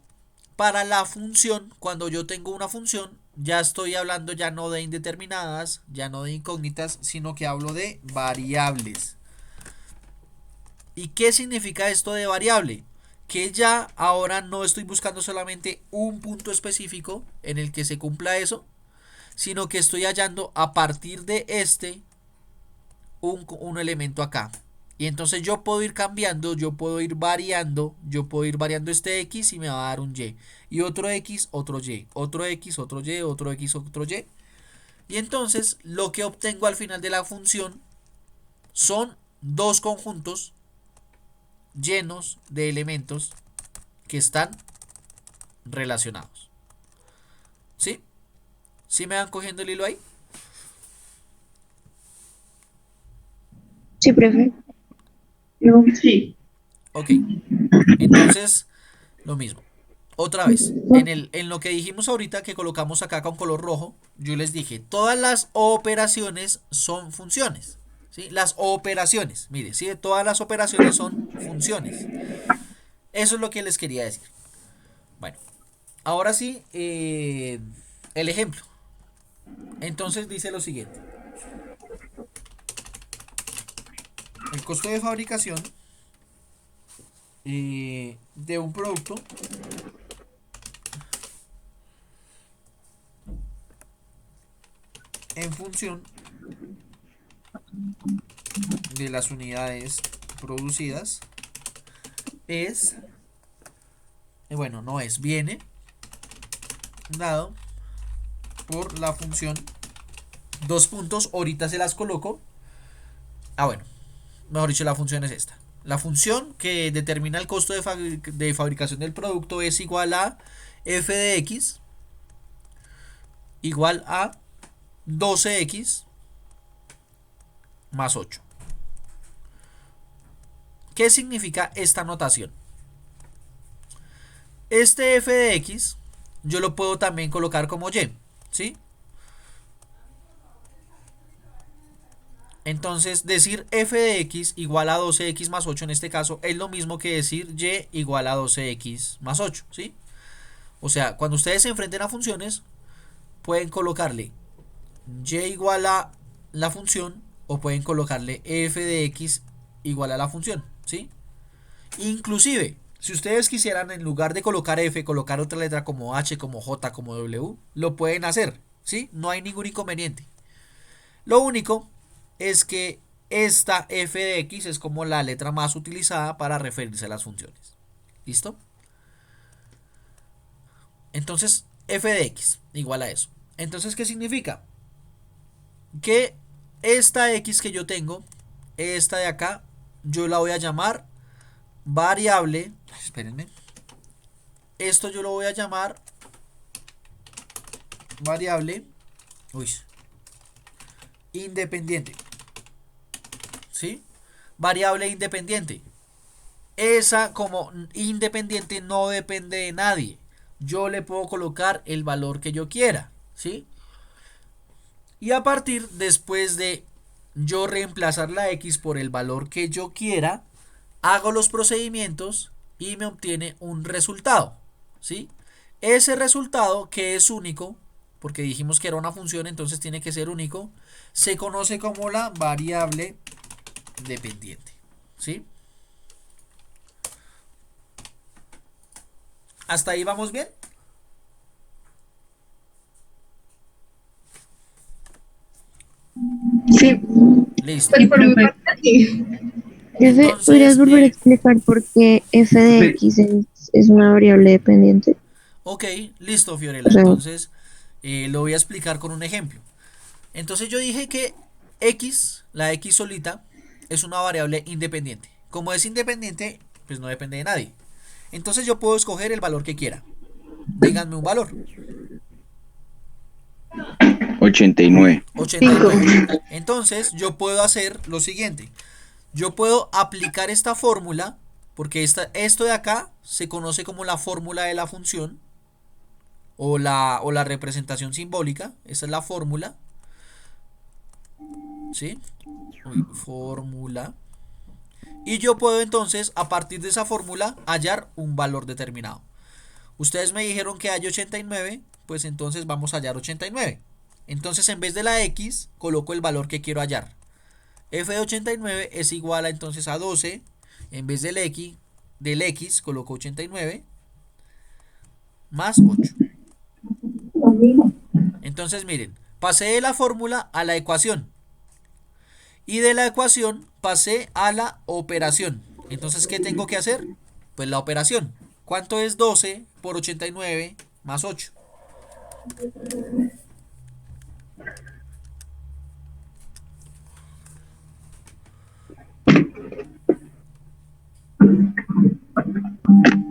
Speaker 1: para la función, cuando yo tengo una función, ya estoy hablando ya no de indeterminadas, ya no de incógnitas, sino que hablo de variables. ¿Y qué significa esto de variable? Que ya ahora no estoy buscando solamente un punto específico en el que se cumpla eso, sino que estoy hallando a partir de un elemento acá. Y entonces yo puedo ir cambiando, yo puedo ir variando este X y me va a dar un Y. Y otro X, otro Y. Otro X, otro Y, otro X, otro Y. Y entonces lo que obtengo al final de la función son dos conjuntos llenos de elementos que están relacionados. ¿Sí? ¿Sí me van cogiendo el hilo ahí?
Speaker 2: Sí, profe.
Speaker 6: Sí.
Speaker 1: Ok. Entonces, lo mismo. Otra vez, en lo que dijimos ahorita que colocamos acá con color rojo, yo les dije, todas las operaciones son funciones. ¿sí? Las operaciones, mire, ¿sí? Todas las operaciones son funciones. Eso es lo que les quería decir. Bueno, ahora sí, el ejemplo. Entonces dice lo siguiente. El costo de fabricación de un producto en función de las unidades producidas es, bueno, no es, viene dado por la función, dos puntos, ahorita se las coloco. Bueno, mejor dicho, la función es esta. La función que determina el costo de fabricación del producto es igual a f de x igual a 12x más 8. ¿Qué significa esta notación? Este f de x yo lo puedo también colocar como y, ¿sí? Entonces decir f de x igual a 12x más 8 en este caso es lo mismo que decir y igual a 12x más 8, ¿sí? O sea, cuando ustedes se enfrenten a funciones pueden colocarle y igual a la función o pueden colocarle f de x igual a la función, ¿sí? Inclusive, si ustedes quisieran en lugar de colocar f, colocar otra letra como h, como j, como w, lo pueden hacer, ¿sí? No hay ningún inconveniente. Lo único es que esta f de x es como la letra más utilizada para referirse a las funciones. ¿Listo? Entonces, f de x igual a eso. Entonces, ¿qué significa? Que esta x que yo tengo, esta de acá, yo la voy a llamar variable. Espérenme. Esto yo lo voy a llamar variable independiente. ¿Sí? Variable independiente. Esa como independiente no depende de nadie. Yo le puedo colocar el valor que yo quiera, ¿sí? Y a partir, después de yo reemplazar la x por el valor que yo quiera, hago los procedimientos y me obtiene un resultado, ¿sí? Ese resultado, que es único, porque dijimos que era una función, entonces tiene que ser único, se conoce como la variable dependiente, ¿sí? ¿Hasta ahí vamos bien?
Speaker 6: Sí,
Speaker 1: Listo.
Speaker 6: pues por mi parte sí.
Speaker 2: Jefe,
Speaker 1: Entonces,
Speaker 2: ¿podrías volver a explicar por qué f de x es una variable dependiente?
Speaker 1: ok, listo, Fiorella.
Speaker 2: O sea,
Speaker 1: Entonces, lo voy a explicar con un ejemplo. Entonces yo dije que x, la x solita, es una variable independiente. Como es independiente, pues no depende de nadie. Entonces yo puedo escoger el valor que quiera. Díganme un valor.
Speaker 5: 89.
Speaker 1: 89. Entonces yo puedo hacer lo siguiente. Yo puedo aplicar esta fórmula, porque esto de acá se conoce como la fórmula de la función o la representación simbólica. Esa es la fórmula. ¿Sí? Fórmula. Y yo puedo entonces, a partir de esa fórmula, hallar un valor determinado. Ustedes me dijeron que hay 89, pues entonces vamos a hallar 89. Entonces en vez de la x, coloco el valor que quiero hallar. F de 89 es igual a, entonces a 12. En vez del x coloco 89 más 8. Entonces miren, pasé de la fórmula a la ecuación. Y de la ecuación pasé a la operación. Entonces, ¿qué tengo que hacer? Pues la operación. ¿Cuánto es 12 por 89 más 8?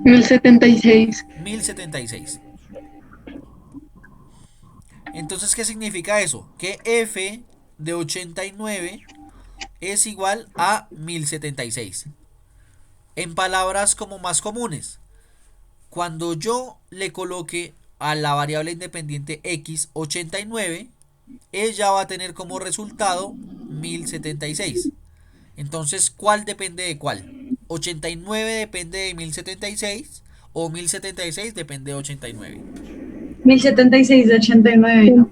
Speaker 6: $1076.
Speaker 1: 1076. Entonces, ¿qué significa eso? Que f de 89 es igual a 1076. En palabras como más comunes, cuando yo le coloque a la variable independiente x 89, ella va a tener como resultado 1076. Entonces, ¿cuál depende de cuál? 89 depende de 1076 o 1076 depende de 89.
Speaker 6: 1076 de 89, ¿no?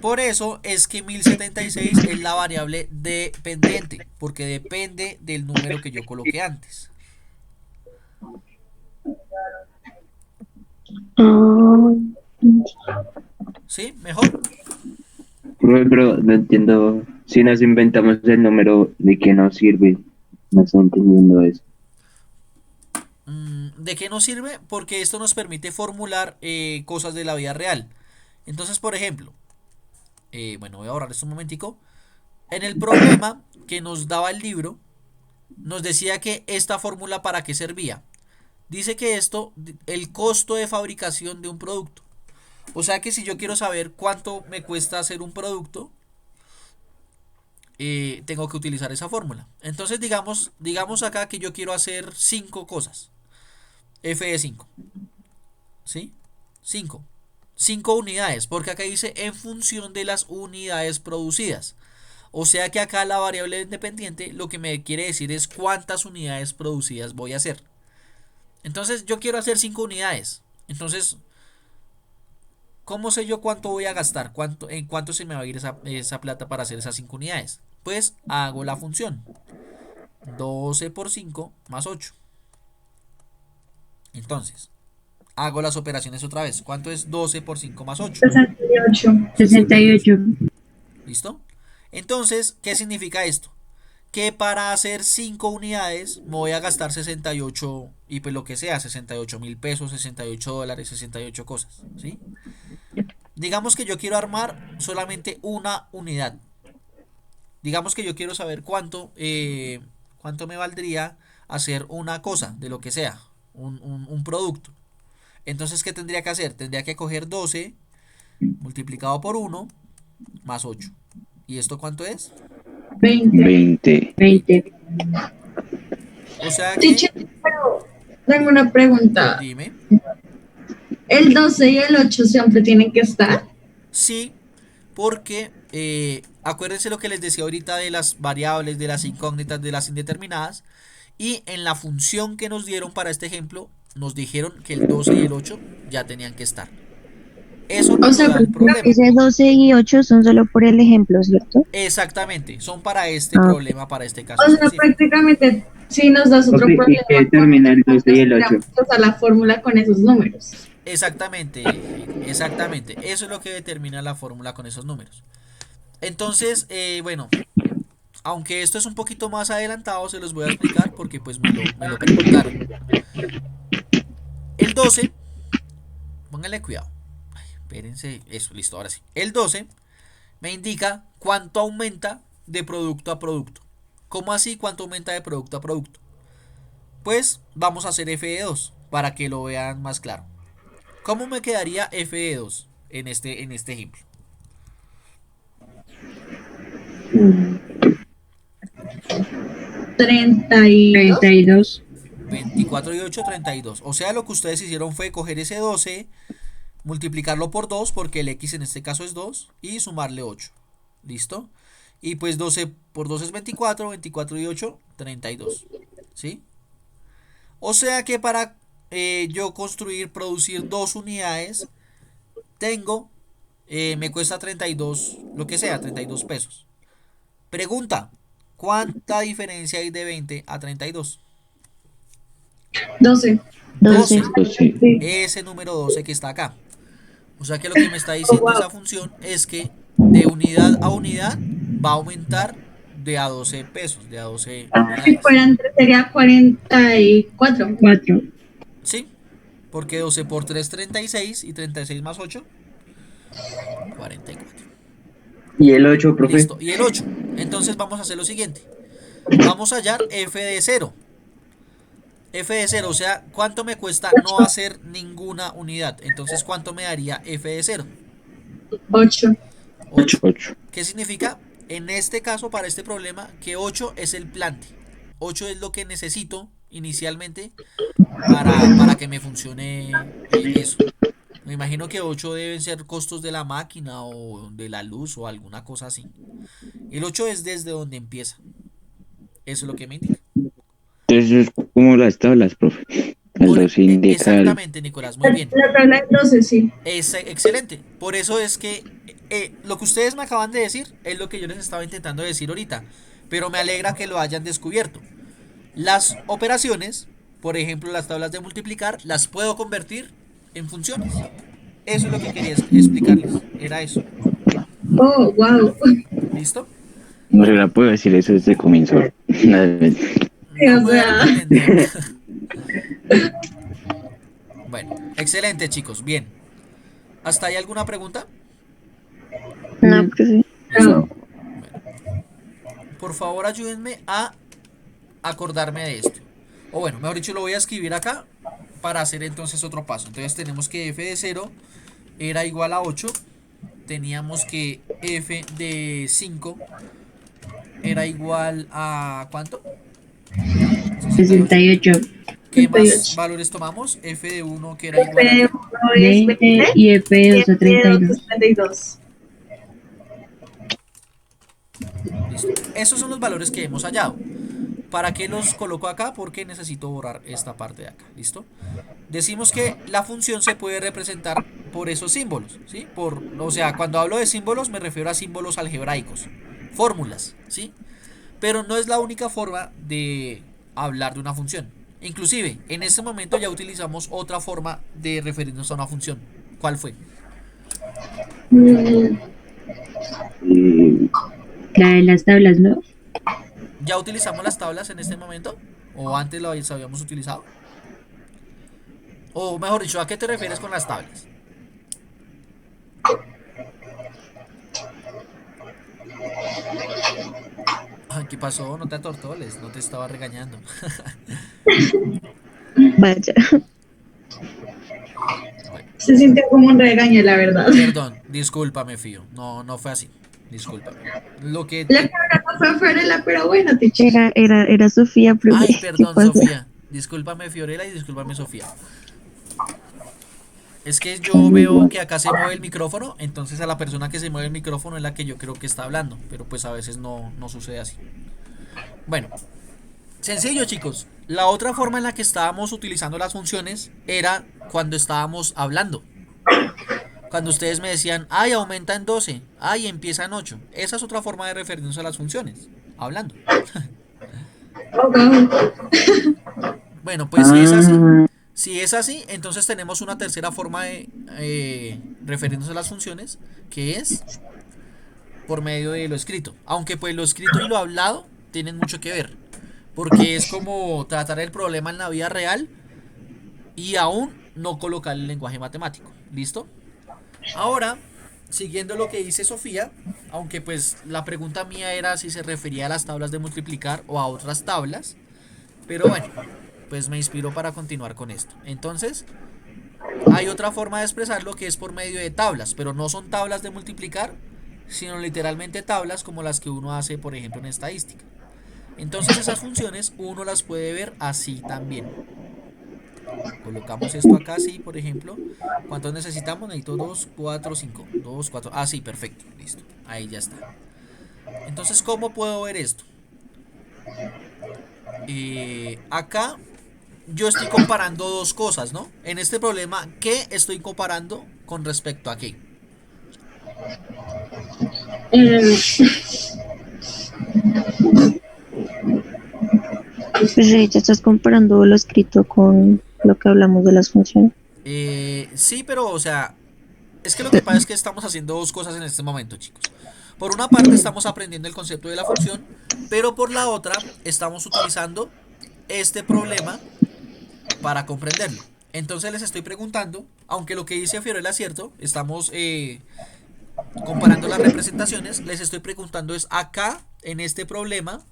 Speaker 1: Por eso es que 1076 es la variable dependiente, porque depende del número que yo coloqué antes.
Speaker 2: Ah,
Speaker 1: ¿Sí? ¿Mejor?
Speaker 3: Profe, pero no entiendo. Si nos inventamos el número, ¿de qué nos sirve? No estoy entendiendo eso.
Speaker 1: ¿De qué nos sirve? Porque esto nos permite formular cosas de la vida real. Entonces, por ejemplo, bueno, voy a borrar esto un momentico. En el problema que nos daba el libro, nos decía que esta fórmula para qué servía. Dice que esto, el costo de fabricación de un producto. O sea que si yo quiero saber cuánto me cuesta hacer un producto, tengo que utilizar esa fórmula. Entonces digamos acá que yo quiero hacer 5 cosas. F de 5. ¿Sí? 5. 5 unidades, porque acá dice en función de las unidades producidas. O sea que acá la variable independiente lo que me quiere decir es cuántas unidades producidas voy a hacer. Entonces yo quiero hacer 5 unidades. Entonces, ¿cómo sé yo cuánto voy a gastar? ¿En cuánto se me va a ir esa plata para hacer esas 5 unidades? Pues hago la función 12 por 5 más 8. Entonces, hago las operaciones otra vez. ¿Cuánto es 12 por 5 más 8?
Speaker 6: 68.
Speaker 2: 68.
Speaker 1: ¿Listo? Entonces, ¿qué significa esto? Que para hacer 5 unidades me voy a gastar 68 y pues lo que sea, 68.000 pesos, 68 dólares, 68 cosas, ¿sí? Digamos que yo quiero armar solamente una unidad. Digamos que yo quiero saber cuánto me valdría hacer una cosa, de lo que sea, un producto. Entonces, ¿qué tendría que hacer? Tendría que coger 12 multiplicado por 1 más 8. ¿Y esto cuánto es?
Speaker 6: 20.
Speaker 5: 20.
Speaker 1: O sea que,
Speaker 6: Teacher, pero tengo una pregunta.
Speaker 1: dime,
Speaker 6: ¿El 12 y el 8 siempre tienen que estar?
Speaker 1: sí, porque acuérdense lo que les decía ahorita de las variables, de las incógnitas, de las indeterminadas. Y en la función que nos dieron para este ejemplo, nos dijeron que el 12 y el 8 ya tenían que estar. Eso
Speaker 6: O
Speaker 1: nos
Speaker 6: sea,
Speaker 1: da el problema.
Speaker 2: Ese 12 y 8 son solo por el ejemplo, ¿cierto?
Speaker 1: Exactamente, son para este
Speaker 2: Ah,
Speaker 1: problema, para este caso
Speaker 6: o sea,
Speaker 1: específico.
Speaker 6: prácticamente, si nos das otro
Speaker 3: Ok, ¿y
Speaker 6: problema,
Speaker 3: qué determina el 12 y el 8?
Speaker 6: podríamos usar la fórmula con esos números.
Speaker 1: Exactamente, exactamente. Eso es lo que determina la fórmula con esos números. Entonces, bueno, aunque esto es un poquito más adelantado, se los voy a explicar porque pues me lo preguntaron. El 12, pónganle cuidado. Ay, espérense, eso, listo, ahora sí. El 12 me indica cuánto aumenta de producto a producto. ¿Cómo así cuánto aumenta de producto a producto? Pues vamos a hacer f de 2 para que lo vean más claro. ¿Cómo me quedaría f de 2 en este ejemplo?
Speaker 6: 32.
Speaker 2: 32.
Speaker 1: 24 y 8, 32. O sea, lo que ustedes hicieron fue coger ese 12, multiplicarlo por 2, porque el x en este caso es 2, y sumarle 8. ¿Listo? Y pues 12 por 2 es 24, 24 y 8, 32. ¿Sí? O sea que para yo producir 2 unidades, me cuesta 32, lo que sea, 32 pesos. Pregunta, ¿cuánta diferencia hay de 20 a 32?
Speaker 6: 12.
Speaker 2: 12.
Speaker 1: 12.
Speaker 6: Sí.
Speaker 1: Ese número 12 que está acá. O sea que lo que me está
Speaker 6: Oh,
Speaker 1: diciendo
Speaker 6: wow.
Speaker 1: esa función es que de unidad a unidad va a aumentar de a 12 pesos, de a 12
Speaker 6: Si
Speaker 1: unidades.
Speaker 6: fueran 3 sería 44.
Speaker 2: 4.
Speaker 1: ¿Sí? Porque 12 por 3, 36 y 36 más 8, 44.
Speaker 3: ¿Y el 8, profe?
Speaker 1: Listo. Y el 8. Entonces vamos a hacer lo siguiente. Vamos a hallar f de 0. F de 0, o sea, ¿cuánto me cuesta no hacer ninguna unidad? Entonces, ¿cuánto me daría f de 0?
Speaker 6: 8.
Speaker 1: 8.
Speaker 5: 8.
Speaker 1: ¿Qué significa? En este caso, para este problema, que 8 es el plante. 8 es lo que necesito inicialmente para que me funcione eso. Me imagino que 8 deben ser costos de la máquina o de la luz o alguna cosa así. El 8 es desde donde empieza. Eso es lo que me indica.
Speaker 5: Entonces es como las tablas, profe. El 12 indica el...
Speaker 1: Exactamente, Nicolás, muy bien.
Speaker 6: La tabla de 12, sí.
Speaker 1: Es excelente. Por eso es que lo que ustedes me acaban de decir es lo que yo les estaba intentando decir ahorita. Pero me alegra que lo hayan descubierto. Las operaciones, por ejemplo, las tablas de multiplicar, las puedo convertir en funciones. Eso es lo que quería explicarles. Era eso.
Speaker 6: Oh, wow.
Speaker 1: ¿Listo?
Speaker 5: No se la puedo decir eso desde el comienzo. Nada de-
Speaker 6: Sí,
Speaker 1: No
Speaker 6: o
Speaker 1: me
Speaker 6: sea.
Speaker 1: van a entender. Bueno, excelente, chicos. Bien. ¿Hasta ahí alguna pregunta?
Speaker 2: No, profe.
Speaker 6: No.
Speaker 1: Por favor, ayúdenme a acordarme de esto. O bueno, mejor dicho, lo voy a escribir acá para hacer entonces otro paso. Entonces tenemos que f de 0 era igual a 8. Teníamos que f de 5 era igual a ¿cuánto?
Speaker 7: 68.
Speaker 1: ¿Qué más
Speaker 6: 68.
Speaker 1: valores tomamos? F de 1 que era igual a
Speaker 6: F1 es
Speaker 7: 20
Speaker 6: 20
Speaker 7: y F de
Speaker 6: y
Speaker 7: 2 a
Speaker 6: F2
Speaker 7: 32.
Speaker 6: es 32.
Speaker 1: Listo. Esos son los valores que hemos hallado. ¿Para qué los coloco acá? Porque necesito borrar esta parte de acá. ¿Listo? Decimos que la función se puede representar por esos símbolos, ¿sí? O sea, cuando hablo de símbolos me refiero a símbolos algebraicos, fórmulas, ¿sí? Pero no es la única forma de hablar de una función. Inclusive, en este momento ya utilizamos otra forma de referirnos a una función. ¿Cuál fue?
Speaker 7: La de las tablas, ¿no?
Speaker 1: ¿Ya utilizamos las tablas en este momento? ¿O antes lo habíamos utilizado? O mejor dicho, ¿a qué te refieres con las tablas? Ay, ¿qué pasó? No te atortoles, no te estaba regañando.
Speaker 2: Vaya.
Speaker 1: Bueno,
Speaker 6: Se sintió como un regaño, la verdad.
Speaker 1: perdón, discúlpame, Fío. No, no fue así. Discúlpame. Lo que
Speaker 6: La
Speaker 1: te...
Speaker 6: cámara no fue Fiorella, pero bueno, teacher.
Speaker 2: Era Sofía, profe.
Speaker 1: Ay,
Speaker 2: ¿Qué
Speaker 1: perdón,
Speaker 2: pasa?
Speaker 1: Sofía. Discúlpame, Fiorella, y discúlpame, Sofía. Es que yo veo que acá se mueve el micrófono, entonces a la persona que se mueve el micrófono es la que yo creo que está hablando, pero pues a veces no sucede así. Bueno, sencillo, chicos. La otra forma en la que estábamos utilizando las funciones era cuando estábamos hablando. Cuando ustedes me decían, ay, aumenta en 12, ay, empieza en 8. Esa es otra forma de referirnos a las funciones, hablando.
Speaker 6: Oh, wow.
Speaker 1: Bueno, pues si es así, entonces tenemos una tercera forma de referirnos a las funciones, que es por medio de lo escrito. Aunque pues lo escrito y lo hablado tienen mucho que ver, porque es como tratar el problema en la vida real y aún no colocar el lenguaje matemático. ¿Listo? Ahora, siguiendo lo que dice Sofía, aunque pues la pregunta mía era si se refería a las tablas de multiplicar o a otras tablas, pero bueno, pues me inspiró para continuar con esto. Entonces, hay otra forma de expresarlo que es por medio de tablas, pero no son tablas de multiplicar, sino literalmente tablas como las que uno hace, por ejemplo, en estadística. Entonces esas funciones uno las puede ver así también. Colocamos esto acá así, por ejemplo. ¿Cuántos necesitamos? Necesito 2, 4, 5. 2, 4. Ah, sí, perfecto. Listo. Ahí ya está. Entonces, ¿cómo puedo ver esto? Acá yo estoy comparando dos cosas, ¿no? En este problema, ¿qué estoy comparando con respecto a qué?
Speaker 2: Pues ahí ya estás comparando lo escrito con lo que hablamos de las funciones.
Speaker 1: Sí, pero, o sea, es que lo que pasa es que estamos haciendo dos cosas en este momento, chicos. Por una parte estamos aprendiendo el concepto de la función, pero por la otra estamos utilizando este problema para comprenderlo. Entonces les estoy preguntando, aunque lo que dice Fiorella es cierto, estamos comparando las representaciones, les estoy preguntando es acá, en este problema,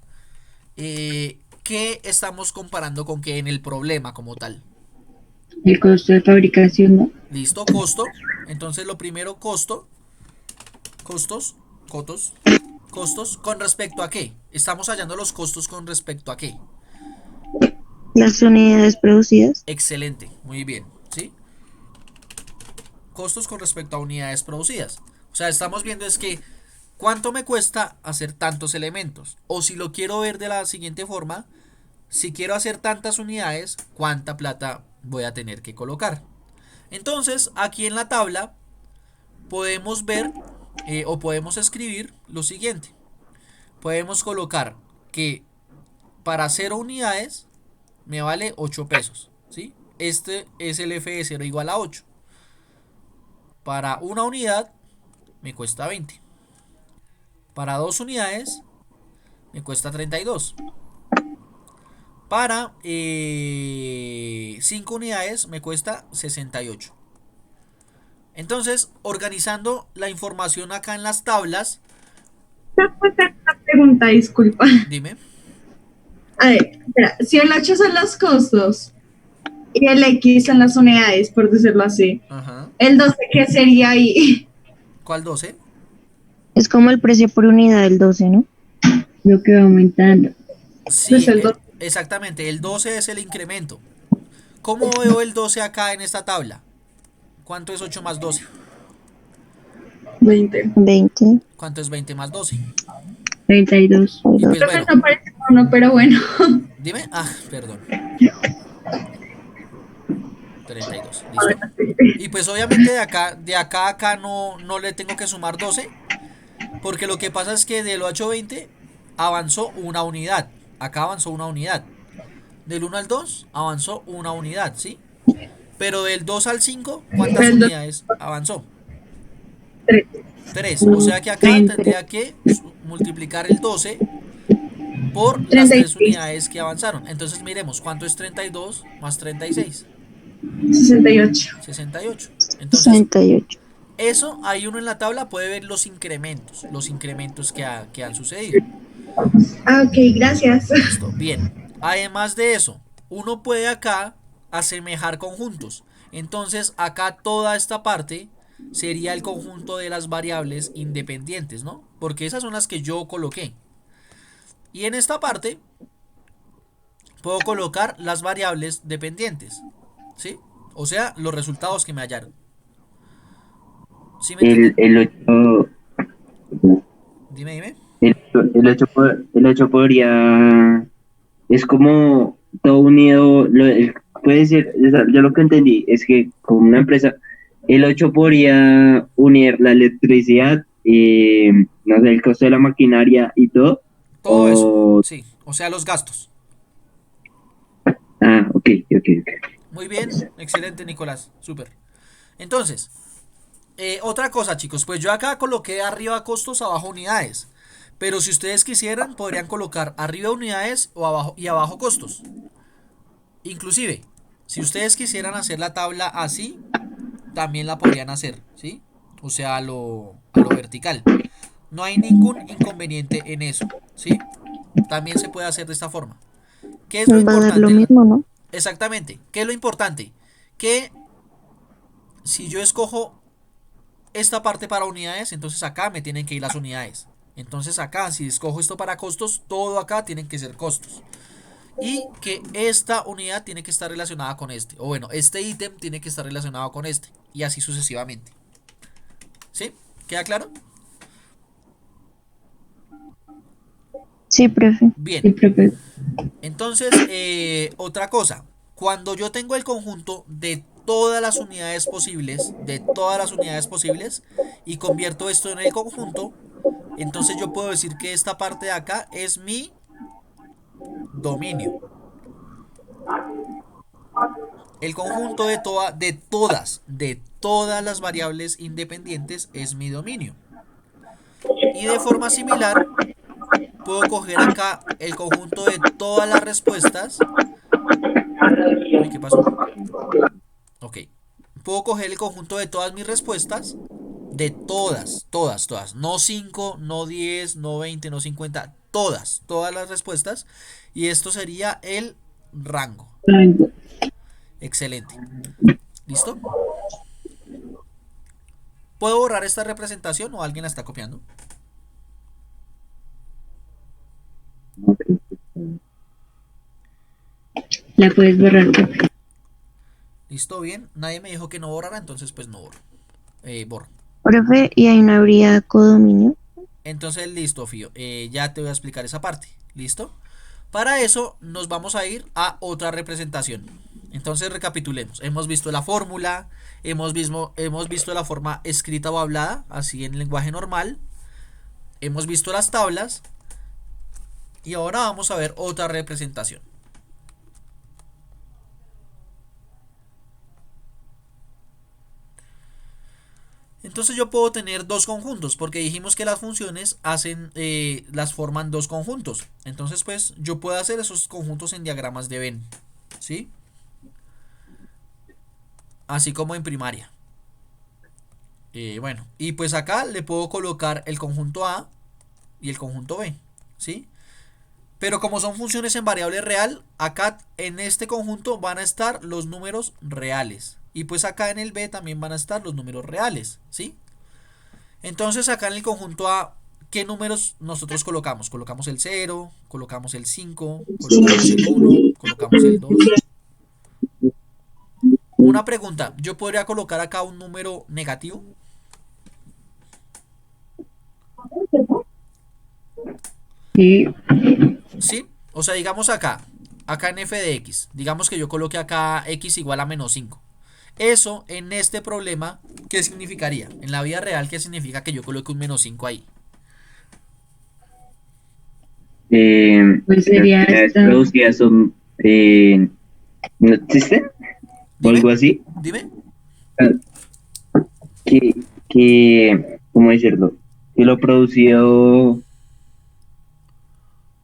Speaker 1: ¿qué estamos comparando con qué en el problema como tal?
Speaker 7: El costo de fabricación, ¿no?
Speaker 1: Listo, costo. Entonces lo primero, costos, costos, ¿con respecto a qué? Estamos hallando los costos con respecto a qué.
Speaker 2: Las unidades producidas.
Speaker 1: Excelente, muy bien, ¿sí? Costos con respecto a unidades producidas. O sea, estamos viendo es que ¿cuánto me cuesta hacer tantos elementos? O si lo quiero ver de la siguiente forma, si quiero hacer tantas unidades, ¿cuánta plata voy a tener que colocar? Entonces, aquí en la tabla podemos ver o podemos escribir lo siguiente. Podemos colocar que para 0 unidades me vale 8 pesos, ¿sí? Este es el f de 0 igual a 8. Para una unidad me cuesta 20. Para 2 unidades me cuesta 32. Para 5 unidades me cuesta 68. Entonces, organizando la información acá en las tablas.
Speaker 6: Una pregunta, disculpa.
Speaker 1: Dime.
Speaker 6: A ver, espera, si el 8 son los costos y el X son las unidades, por decirlo así,
Speaker 1: Ajá.
Speaker 6: ¿el 12 qué sería ahí?
Speaker 1: ¿Cuál 12?
Speaker 2: Es como el precio por unidad del 12, ¿no?
Speaker 7: Lo que va aumentando.
Speaker 1: Sí,
Speaker 6: Pues el 12.
Speaker 1: exactamente. El 12 es el incremento. ¿Cómo veo el 12 acá en esta tabla? ¿Cuánto es 8 más 12?
Speaker 6: 20.
Speaker 2: 20.
Speaker 1: ¿Cuánto es 20 más 12?
Speaker 7: 32.
Speaker 1: Y pues
Speaker 6: Creo que
Speaker 1: bueno,
Speaker 6: no parece uno, pero bueno.
Speaker 1: dime. Ah, perdón. 32.
Speaker 6: A ver,
Speaker 1: Listo. Y pues obviamente de acá a acá no le tengo que sumar 12. Porque lo que pasa es que del 8 al 20 avanzó una unidad. Acá avanzó una unidad. Del 1 al 2 avanzó una unidad, ¿sí? Pero del 2 al 5, ¿cuántas
Speaker 6: Del dos-
Speaker 1: unidades avanzó?
Speaker 6: 3.
Speaker 1: 3. O sea que acá tendría que multiplicar el 12 por las 3
Speaker 6: 36.
Speaker 1: unidades que avanzaron. Entonces miremos, ¿cuánto es 32 más 36?
Speaker 6: 68.
Speaker 1: 68. Entonces,
Speaker 2: 68.
Speaker 1: eso ahí uno en la tabla puede ver los incrementos que han sucedido.
Speaker 6: Ah, ok, gracias.
Speaker 1: Listo, bien. Además de eso, uno puede acá asemejar conjuntos. Entonces, acá toda esta parte sería el conjunto de las variables independientes, ¿no? Porque esas son las que yo coloqué. Y en esta parte puedo colocar las variables dependientes, ¿sí? O sea, los resultados que me hallaron. ¿Sí me entienden?
Speaker 3: El 8,
Speaker 1: Dime.
Speaker 3: el 8 podría, es como todo unido, puede ser, yo lo que entendí es que como una empresa, el 8 podría unir la electricidad, no sé, el costo de la maquinaria y todo,
Speaker 1: Todo eso,
Speaker 3: o,
Speaker 1: sí. O sea, los gastos.
Speaker 3: ok.
Speaker 1: Muy bien, excelente, Nicolás. Súper. Entonces, otra cosa, chicos, pues yo acá coloqué arriba costos, abajo unidades. Pero si ustedes quisieran, podrían colocar arriba unidades o abajo y abajo costos. Inclusive, si ustedes quisieran hacer la tabla así, también la podrían hacer, ¿sí? O sea, a lo vertical. No hay ningún inconveniente en eso, ¿sí? También se puede hacer de esta forma. ¿Qué es lo
Speaker 2: Nos va a dar lo
Speaker 1: importante?
Speaker 2: mismo, ¿no?
Speaker 1: Exactamente. ¿Qué es lo importante? Que si yo escojo esta parte para unidades, entonces acá me tienen que ir las unidades. Entonces acá, si escojo esto para costos, todo acá tienen que ser costos. Y que esta unidad tiene que estar relacionada con este. O bueno, este ítem tiene que estar relacionado con este. Y así sucesivamente. ¿Sí? ¿Queda claro?
Speaker 2: Sí, profe.
Speaker 1: Bien.
Speaker 7: Sí, profe.
Speaker 1: Entonces, otra cosa. Cuando yo tengo el conjunto de todas las unidades posibles, y convierto esto en el conjunto, entonces yo puedo decir que esta parte de acá es mi dominio. El conjunto de todas las variables independientes es mi dominio. Y de forma similar, puedo coger acá el conjunto de todas las respuestas. Uy, ¿qué pasó? Ok. Puedo coger el conjunto de todas mis respuestas. De todas. No 5, no 10, no 20, no 50. Todas las respuestas. Y esto sería el rango.
Speaker 7: Rango.
Speaker 1: Excelente. ¿Listo? ¿Puedo borrar esta representación o alguien la está copiando?
Speaker 7: La puedes borrar, profe.
Speaker 1: ¿Listo? Bien. Nadie me dijo que no borrara, entonces pues no borro. Borro.
Speaker 2: Profe, ¿y ahí no habría codominio?
Speaker 1: Entonces, listo, Fío. Ya te voy a explicar esa parte. ¿Listo? Para eso nos vamos a ir a otra representación. Entonces recapitulemos. Hemos visto la fórmula, hemos visto la forma escrita o hablada, así en lenguaje normal. Hemos visto las tablas. Y ahora vamos a ver otra representación. Entonces yo puedo tener dos conjuntos, porque dijimos que las funciones las forman dos conjuntos. Entonces pues yo puedo hacer esos conjuntos en diagramas de Venn, ¿sí? Así como en primaria. Bueno, y pues acá le puedo colocar el conjunto A y el conjunto B, ¿sí? Pero como son funciones en variable real, acá en este conjunto van a estar los números reales. Y pues acá en el B también van a estar los números reales, ¿sí? Entonces acá en el conjunto A, ¿qué números nosotros colocamos? Colocamos el 0, colocamos el 5, colocamos el 1, colocamos el 2. Una pregunta, ¿yo podría colocar acá un número negativo?
Speaker 7: Sí.
Speaker 1: ¿Sí? O sea, digamos acá en f de x, digamos que yo coloque acá x igual a menos 5. Eso en este problema, ¿qué significaría? En la vida real, ¿qué significa que yo coloque un menos 5 ahí?
Speaker 7: Pues sería
Speaker 3: Las
Speaker 7: esta.
Speaker 3: producidas son, ¿no existen? O
Speaker 1: Dime,
Speaker 3: algo así.
Speaker 1: dime.
Speaker 3: ¿Cómo decirlo? Que lo producido, o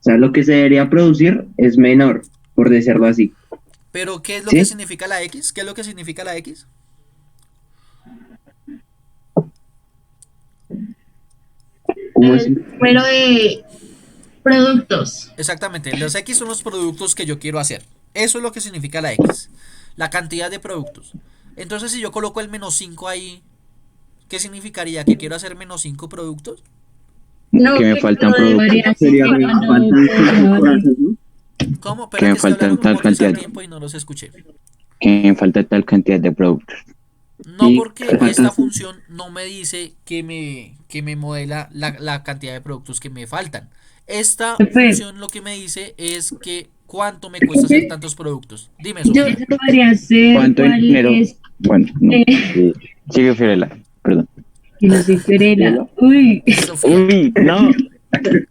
Speaker 3: sea, lo que se debería producir es menor, por decirlo así.
Speaker 1: Pero, ¿qué es lo que
Speaker 3: ¿Sí?
Speaker 1: significa la x? ¿Qué es lo que significa la x?
Speaker 3: ¿Cómo así?
Speaker 6: El número de productos.
Speaker 1: Exactamente, los x son los productos que yo quiero hacer. Eso es lo que significa la x. La cantidad de productos. Entonces, si yo coloco el menos 5 ahí, ¿qué significaría? ¿Que quiero hacer menos 5 productos?
Speaker 6: No,
Speaker 5: Que me
Speaker 6: que
Speaker 5: faltan
Speaker 6: lo de
Speaker 5: productos.
Speaker 6: variación
Speaker 3: Sería
Speaker 6: de
Speaker 3: muy
Speaker 6: cuando
Speaker 3: falta de
Speaker 6: todo
Speaker 3: cosas, ¿no?
Speaker 1: ¿Cómo?
Speaker 5: Que
Speaker 1: Espera
Speaker 5: me
Speaker 1: que es que
Speaker 5: faltan
Speaker 1: hablaron
Speaker 5: tal
Speaker 1: un poquito al
Speaker 5: cantidad.
Speaker 1: tiempo y no los escuché.
Speaker 5: Que me falta tal cantidad de productos.
Speaker 1: No,
Speaker 3: Sí,
Speaker 1: porque
Speaker 3: falta
Speaker 1: esta
Speaker 3: así.
Speaker 1: función no me dice que me modela la cantidad de productos que me faltan. Esta
Speaker 7: Profe,
Speaker 1: función lo que me dice es que cuánto me cuesta hacer tantos productos. Dime,
Speaker 6: yo
Speaker 1: Sofía.
Speaker 7: eso podría ser
Speaker 5: ¿Cuánto
Speaker 7: cuál
Speaker 5: dinero?
Speaker 7: es.
Speaker 5: Bueno, no.
Speaker 7: Eh,
Speaker 5: Sigue Fiorella, perdón.
Speaker 7: que no soy Fiorella. Uy,
Speaker 1: Sofía.
Speaker 5: Uy, no.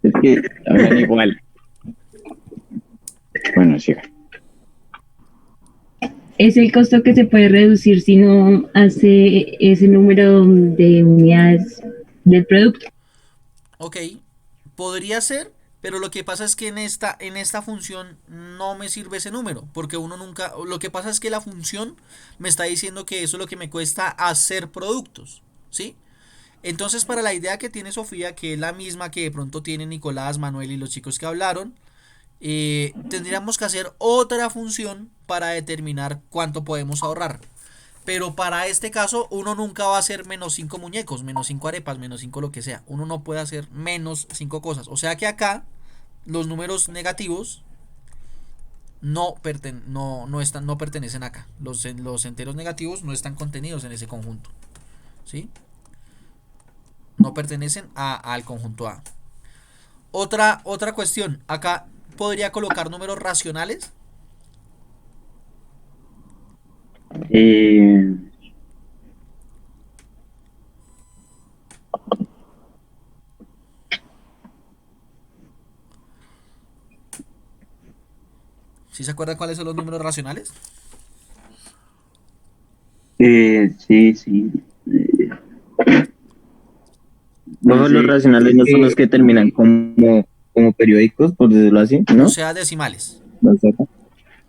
Speaker 5: Es que hablan igual. Bueno, siga.
Speaker 7: es el costo que se puede reducir si no hace ese número de unidades del producto.
Speaker 1: Ok, podría ser, pero lo que pasa es que en esta función no me sirve ese número, porque uno nunca, lo que pasa es que la función me está diciendo que eso es lo que me cuesta hacer productos, ¿sí? Entonces, para la idea que tiene Sofía, que es la misma que de pronto tiene Nicolás, Manuel y los chicos que hablaron, tendríamos que hacer otra función para determinar cuánto podemos ahorrar. Pero para este caso, uno nunca va a hacer menos 5 muñecos, menos 5 arepas, menos 5 lo que sea. Uno no puede hacer menos 5 cosas. O sea que acá los números negativos no pertenecen acá. Los enteros negativos no están contenidos en ese conjunto. ¿Sí? No pertenecen al conjunto A. Otra cuestión. Acá podría colocar números racionales.
Speaker 3: Eh,
Speaker 1: ¿Sí se acuerdan cuáles son los números racionales?
Speaker 3: sí, sí. No
Speaker 8: Todos los
Speaker 3: sé,
Speaker 8: racionales
Speaker 3: es
Speaker 8: no son
Speaker 3: que
Speaker 8: los que terminan como periódicos, por decirlo así,
Speaker 1: O
Speaker 8: ¿no?
Speaker 1: sea, decimales.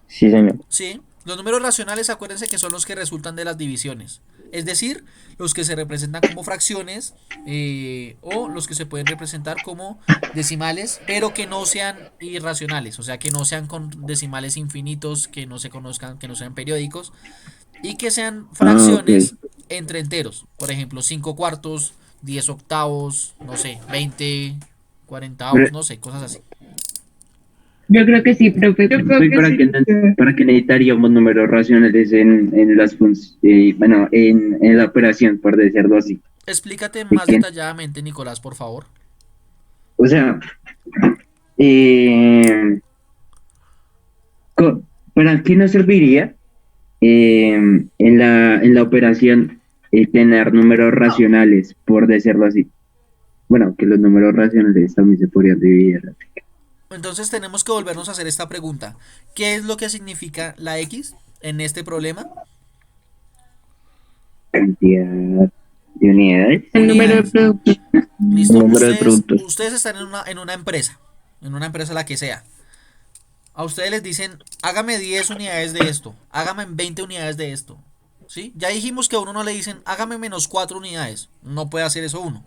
Speaker 8: Sí, señor.
Speaker 1: Sí, los números racionales, acuérdense que son los que resultan de las divisiones. Es decir, los que se representan como fracciones o los que se pueden representar como decimales, pero que no sean irracionales, o sea, que no sean con decimales infinitos, que no se conozcan, que no sean periódicos y que sean
Speaker 3: Ah, ok.
Speaker 1: fracciones entre enteros. Por ejemplo, 5 cuartos, 10 octavos, no sé, 20 40avos,
Speaker 3: Pero,
Speaker 1: no sé, cosas así.
Speaker 7: Yo creo que sí, profe. Yo creo
Speaker 3: ¿y
Speaker 7: que sí.
Speaker 3: para qué necesitaríamos números racionales en las bueno, en la operación, por decirlo así?
Speaker 1: Explícate
Speaker 3: ¿De
Speaker 1: más
Speaker 3: quién?
Speaker 1: detalladamente, Nicolás, por favor.
Speaker 3: O sea, eh, ¿para qué nos serviría en la operación tener números racionales, por decirlo así? Bueno, que los números racionales también se podrían dividir.
Speaker 1: Entonces tenemos que volvernos a hacer esta pregunta. ¿Qué es lo que significa la X en este problema?
Speaker 3: Cantidad de unidades.
Speaker 7: El número de
Speaker 1: Unidades.
Speaker 7: productos.
Speaker 1: Listo.
Speaker 8: Número de productos.
Speaker 1: Ustedes están en una empresa la que sea. A ustedes les dicen, hágame 10 unidades de esto, hágame 20 unidades de esto. ¿Sí? Ya dijimos que a uno no le dicen, hágame menos 4 unidades. No puede hacer eso uno.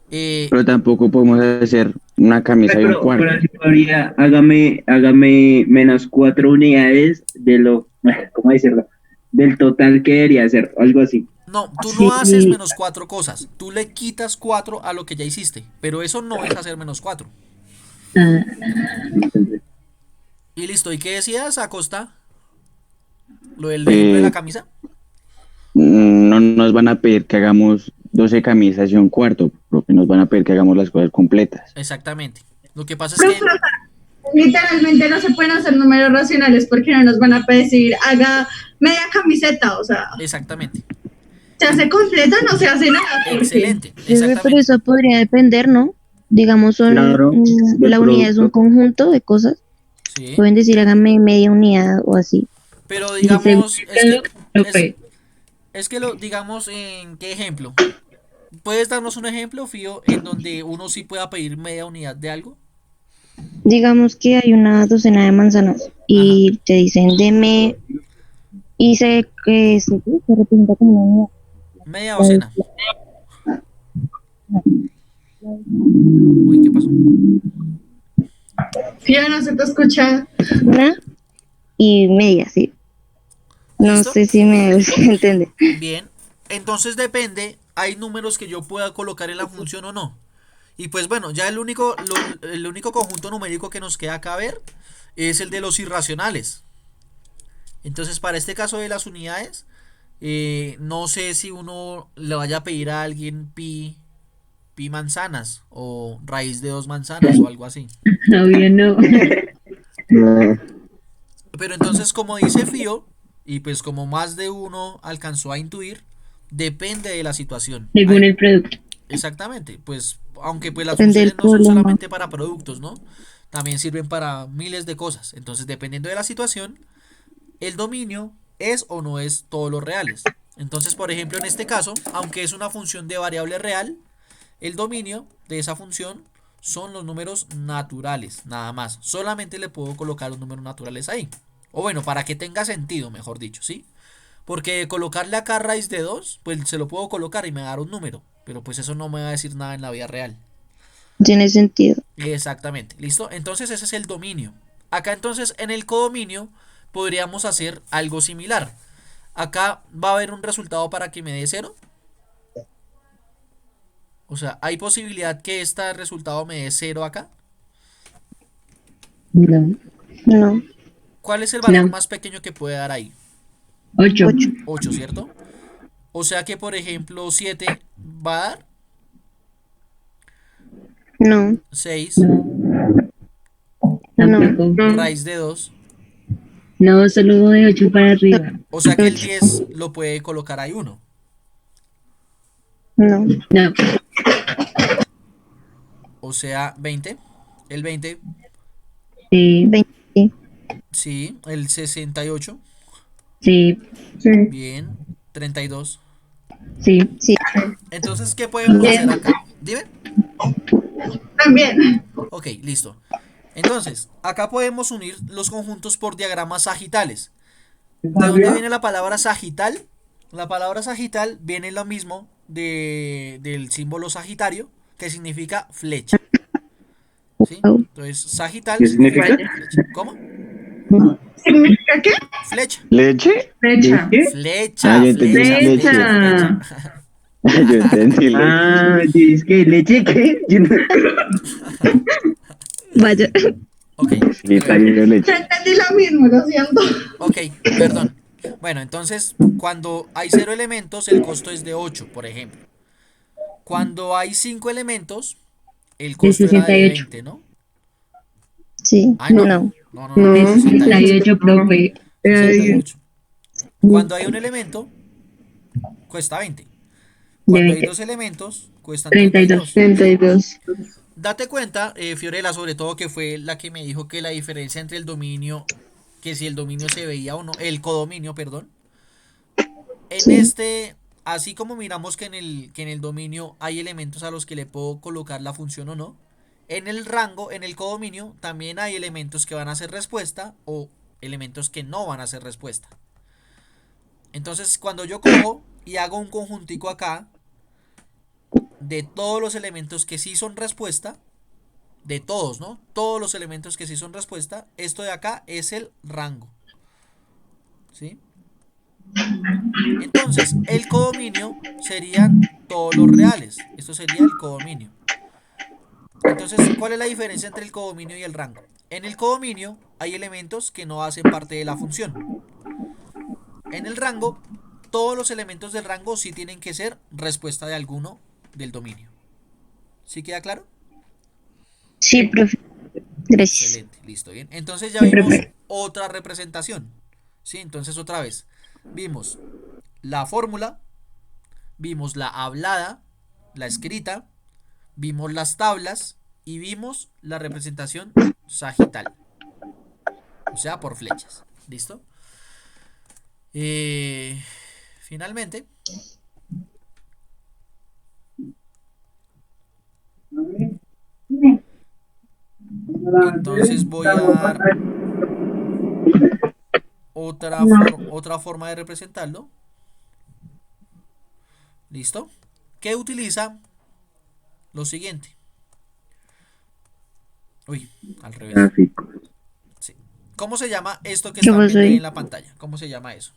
Speaker 5: Pero tampoco podemos hacer una camisa y un cuarto.
Speaker 3: Pero sí podría, hágame menos 4 unidades de lo, ¿cómo decirlo? Del total que debería ser, algo así.
Speaker 1: No, tú
Speaker 7: Sí.
Speaker 1: no haces menos 4 cosas. Tú le quitas 4 a lo que ya hiciste. Pero eso no es hacer menos 4.
Speaker 7: Ah,
Speaker 3: Entonces,
Speaker 1: Y listo. ¿Y qué decías, Acosta? Lo del ejemplo de la camisa.
Speaker 5: No nos van a pedir que hagamos 12 camisas y un cuarto, porque nos van a pedir que hagamos las cosas completas.
Speaker 1: Exactamente. Lo que pasa es que
Speaker 6: Literalmente no se pueden hacer números racionales porque no nos van a decir haga media camiseta, o sea,
Speaker 1: exactamente.
Speaker 6: se hace completa, no se hace nada. porque-
Speaker 1: Excelente.
Speaker 2: Profe, pero
Speaker 1: Exactamente.
Speaker 2: eso podría depender, ¿no? Digamos,
Speaker 8: Claro, del
Speaker 2: la unidad es un
Speaker 8: producto.
Speaker 2: conjunto de cosas.
Speaker 1: Sí.
Speaker 2: Pueden decir, hágame media unidad o así.
Speaker 1: Pero digamos,
Speaker 7: profe,
Speaker 1: es que lo digamos en qué ejemplo. ¿Puedes darnos un ejemplo, Fío, en donde uno sí pueda pedir media unidad de algo?
Speaker 2: Digamos que hay una docena de manzanas y te dicen, deme, y se representa como una unidad.
Speaker 1: Media docena. Uy, ¿qué pasó?
Speaker 6: Ya no se te escucha.
Speaker 2: Una y media, sí. No
Speaker 1: ¿Listo?
Speaker 2: sé si me entiende.
Speaker 1: Bien. Entonces depende, hay números que yo pueda colocar en la función o no. Y pues bueno, ya el único conjunto numérico que nos queda acá ver es el de los irracionales. Entonces para este caso de las unidades, no sé si uno le vaya a pedir a alguien pi manzanas o raíz de 2 manzanas o algo así.
Speaker 7: obvio no.
Speaker 8: No,
Speaker 1: Pero entonces, como dice Fío, y pues como más de uno alcanzó a intuir, depende de la situación.
Speaker 7: Según el producto.
Speaker 1: Exactamente, pues aunque pues las
Speaker 2: Depende del
Speaker 1: funciones no son
Speaker 2: problema.
Speaker 1: solamente para productos, ¿no? También sirven para miles de cosas. Entonces, dependiendo de la situación, el dominio es o no es todos los reales. Entonces, por ejemplo, en este caso, aunque es una función de variable real, el dominio de esa función son los números naturales, nada más. Solamente le puedo colocar los números naturales ahí. O bueno, para que tenga sentido, mejor dicho, ¿sí? Porque colocarle acá raíz de 2, pues se lo puedo colocar y me va a dar un número. Pero pues eso no me va a decir nada en la vida real.
Speaker 2: Tiene sentido.
Speaker 1: Exactamente, ¿listo? Entonces ese es el dominio. Acá entonces en el codominio podríamos hacer algo similar. Acá va a haber un resultado para que me dé 0. O sea, ¿hay posibilidad que este resultado me dé 0 acá?
Speaker 7: No.
Speaker 2: No.
Speaker 1: ¿Cuál es el valor
Speaker 7: No.
Speaker 1: más pequeño que puede dar ahí?
Speaker 7: 8.
Speaker 1: 8, ¿cierto? O sea que, por ejemplo, 7 va a dar
Speaker 2: No.
Speaker 1: 6,
Speaker 7: Tampoco.
Speaker 1: raíz de 2.
Speaker 7: No, solo de 8 para arriba.
Speaker 1: O sea que el 10 lo puede colocar ahí 1.
Speaker 2: No.
Speaker 7: No.
Speaker 1: O sea, 20. El 20,
Speaker 7: Sí.
Speaker 2: 20.
Speaker 1: sí. El 68,
Speaker 7: Sí.
Speaker 1: bien. 32.
Speaker 7: Sí.
Speaker 2: Sí.
Speaker 1: Entonces, ¿qué podemos hacer acá? Dime.
Speaker 6: También.
Speaker 1: Ok, listo. Entonces, acá podemos unir los conjuntos por diagramas sagitales. ¿De dónde viene la palabra sagital? La palabra sagital viene lo mismo del símbolo sagitario, que significa flecha. ¿Sí? Entonces, sagital
Speaker 3: ¿Qué significa?
Speaker 1: flecha. ¿Cómo?
Speaker 6: ¿Significa qué?
Speaker 1: Flecha.
Speaker 5: ¿Leche?
Speaker 6: Fecha.
Speaker 3: ¿Qué?
Speaker 1: Flecha,
Speaker 5: Ah, yo entendí
Speaker 1: flecha,
Speaker 7: flecha.
Speaker 1: flecha.
Speaker 5: Yo entendí leche.
Speaker 3: Ah, es que leche, ¿qué? Yo no-
Speaker 2: Vaya.
Speaker 1: Ok,
Speaker 5: Sí, está lleno de
Speaker 6: Yo
Speaker 5: leche.
Speaker 6: entendí lo mismo, lo siento.
Speaker 1: ok, perdón. Bueno, entonces, cuando hay 0 elementos, el costo es de 8, por ejemplo. Cuando hay 5 elementos, el
Speaker 7: De
Speaker 1: costo era de
Speaker 7: 68.
Speaker 1: 20, ¿no?
Speaker 2: Sí,
Speaker 1: Ah, no.
Speaker 2: no.
Speaker 1: No,
Speaker 7: De
Speaker 6: No,
Speaker 1: 68.
Speaker 7: 68, profe.
Speaker 6: ay,
Speaker 1: 68. Cuando hay un elemento, cuesta 20.
Speaker 7: De
Speaker 1: Cuando hay
Speaker 7: 20.
Speaker 1: dos elementos, cuestan
Speaker 7: 32.
Speaker 1: 32.
Speaker 6: 32.
Speaker 1: Date cuenta, Fiorella, sobre todo que fue la que me dijo que la diferencia entre el dominio, que si el dominio se veía o no, el codominio, perdón. En
Speaker 2: Sí.
Speaker 1: este, así como miramos que en el dominio hay elementos a los que le puedo colocar la función o no, en el rango, en el codominio, también hay elementos que van a ser respuesta o elementos que no van a ser respuesta. Entonces, cuando yo cojo y hago un conjuntico acá de todos los elementos que sí son respuesta, de todos, ¿no? Todos los elementos que sí son respuesta, esto de acá es el rango, ¿sí? Entonces, el codominio serían todos los reales. Esto sería el codominio. Entonces, ¿cuál es la diferencia entre el codominio y el rango? En el codominio hay elementos que no hacen parte de la función. En el rango, todos los elementos del rango sí tienen que ser respuesta de alguno del dominio. ¿Sí queda claro?
Speaker 2: Sí, profe. Gracias.
Speaker 1: Excelente, listo, bien. Entonces ya
Speaker 7: Sí,
Speaker 1: vimos
Speaker 7: profe.
Speaker 1: otra representación. ¿Sí? Entonces otra vez. Vimos la fórmula, vimos la hablada, la escrita, vimos las tablas y vimos la representación sagital. O sea, por flechas. ¿Listo? Finalmente, entonces voy a dar otra forma de representarlo. ¿Listo? Que utiliza lo siguiente. Uy, al revés.
Speaker 3: Gráfico.
Speaker 1: Sí. ¿Cómo se llama esto que
Speaker 2: ¿Qué
Speaker 1: están
Speaker 2: pasó
Speaker 1: viendo ahí
Speaker 2: ahí?
Speaker 1: en la pantalla? ¿Cómo se llama eso?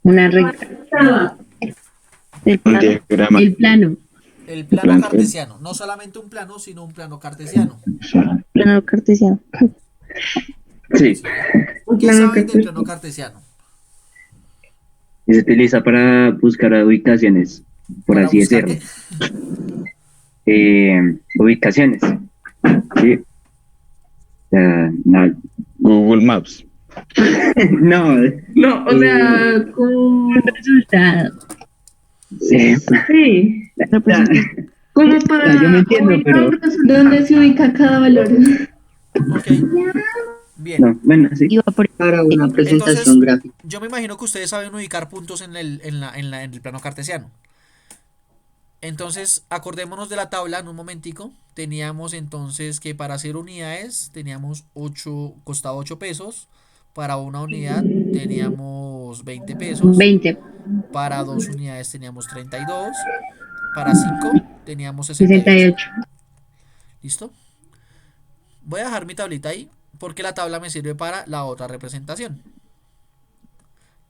Speaker 7: Una recta.
Speaker 1: No,
Speaker 2: ¿El
Speaker 5: Un
Speaker 2: plano?
Speaker 5: diagrama.
Speaker 7: El plano.
Speaker 1: el plano
Speaker 5: Plano.
Speaker 1: cartesiano. No solamente un plano, sino un plano cartesiano.
Speaker 2: Plano cartesiano.
Speaker 3: Sí,
Speaker 1: ¿Sí?
Speaker 6: Un
Speaker 1: ¿Qué
Speaker 6: plano
Speaker 1: saben del
Speaker 6: cartesiano.
Speaker 1: plano cartesiano?
Speaker 3: y se utiliza para buscar ubicaciones, por
Speaker 1: ¿Para
Speaker 3: así
Speaker 1: buscar
Speaker 3: decirlo.
Speaker 1: qué?
Speaker 3: Ubicaciones. Sí. No,
Speaker 5: Google Maps.
Speaker 3: no,
Speaker 6: No, o sea, como,
Speaker 7: Resultado.
Speaker 3: sí.
Speaker 6: sí,
Speaker 2: Representación.
Speaker 6: como
Speaker 3: O
Speaker 6: para
Speaker 3: sea, yo me entiendo,
Speaker 6: ubicar
Speaker 3: pero
Speaker 6: dónde se ubica cada valor.
Speaker 1: Ok, bien.
Speaker 3: no, bueno, sí.
Speaker 2: Iba por
Speaker 8: Para una presentación
Speaker 1: Entonces,
Speaker 8: gráfica.
Speaker 1: yo me imagino que ustedes saben ubicar puntos en el plano cartesiano. Entonces, acordémonos de la tabla en un momentico. Teníamos entonces que para hacer unidades teníamos 8, costaba 8 pesos. Para una unidad teníamos 20 pesos.
Speaker 7: 20.
Speaker 1: Para 2 unidades teníamos 32. Para 5 teníamos 68.
Speaker 7: 68.
Speaker 1: ¿Listo? Voy a dejar mi tablita ahí porque la tabla me sirve para la otra representación.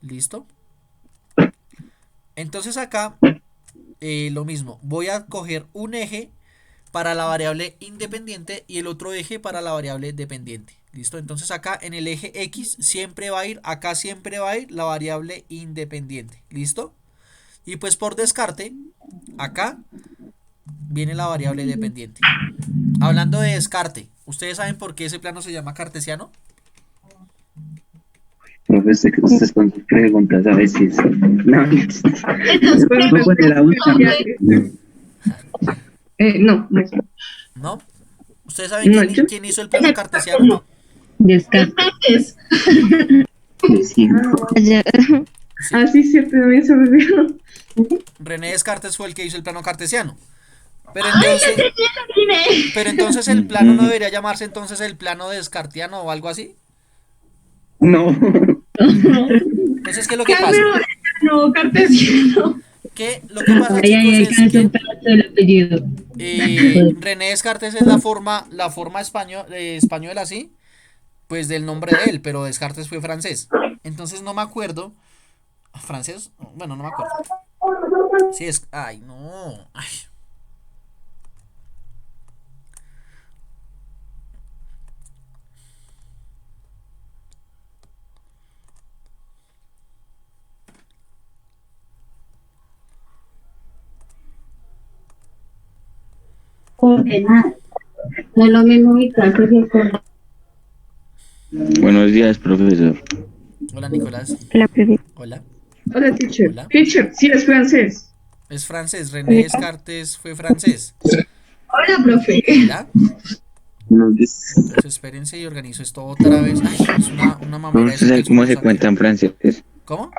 Speaker 1: ¿Listo? Entonces acá lo mismo. Voy a coger un eje para la variable independiente y el otro eje para la variable dependiente. ¿Listo? Entonces acá en el eje X siempre va a ir, acá siempre va a ir la variable independiente. ¿Listo? Y pues por descarte, acá viene la variable dependiente. Hablando de descarte, ¿ustedes saben por qué ese plano se llama cartesiano?
Speaker 3: Profe, ustedes con sus preguntas a veces. No,
Speaker 6: Esas
Speaker 3: puedo poner a buscar.
Speaker 6: No, no,
Speaker 1: ¿No? ¿Ustedes saben
Speaker 6: no,
Speaker 1: quién hizo el plano cartesiano?
Speaker 6: no.
Speaker 7: Descartes.
Speaker 3: Sí.
Speaker 2: allá.
Speaker 1: Sí.
Speaker 6: Ah, sí, cierto, también se me olvidó.
Speaker 1: René Descartes fue el que hizo el plano cartesiano. Pero
Speaker 6: ¡Ay, ya
Speaker 1: entonces,
Speaker 6: sé quién lo tiene!
Speaker 1: pero entonces el plano no debería llamarse entonces el plano descartiano o algo así.
Speaker 3: No.
Speaker 1: Entonces, ¿qué es lo que pasa?
Speaker 6: Cambio, no, cartesiano.
Speaker 1: Que lo que pasa,
Speaker 7: Ahí
Speaker 1: chicos, es
Speaker 7: alcanza un
Speaker 1: que
Speaker 7: pedazo del apellido.
Speaker 1: René Descartes es la forma española así, pues del nombre de él, pero Descartes fue francés. Entonces no me acuerdo. ¿Francés? Bueno, no me acuerdo. Sí, es. Ay, no. Ay.
Speaker 7: coordenadas. No es lo mismo ubicar que coordenadas.
Speaker 5: Buenos días, profesor.
Speaker 1: Hola, Nicolás.
Speaker 2: La profe.
Speaker 1: Hola.
Speaker 9: Hola, teacher.
Speaker 1: Hola.
Speaker 9: Teacher, sí, es francés.
Speaker 1: Es francés. René Descartes fue francés.
Speaker 6: Hola, profe.
Speaker 1: Hola. Entonces espérense y organizo esto otra vez. Ay, es una mamera
Speaker 5: Vamos a
Speaker 1: eso que
Speaker 5: saber
Speaker 1: el
Speaker 5: cómo
Speaker 1: suelo
Speaker 5: se
Speaker 1: salte.
Speaker 5: cuenta en francés.
Speaker 1: ¿Cómo?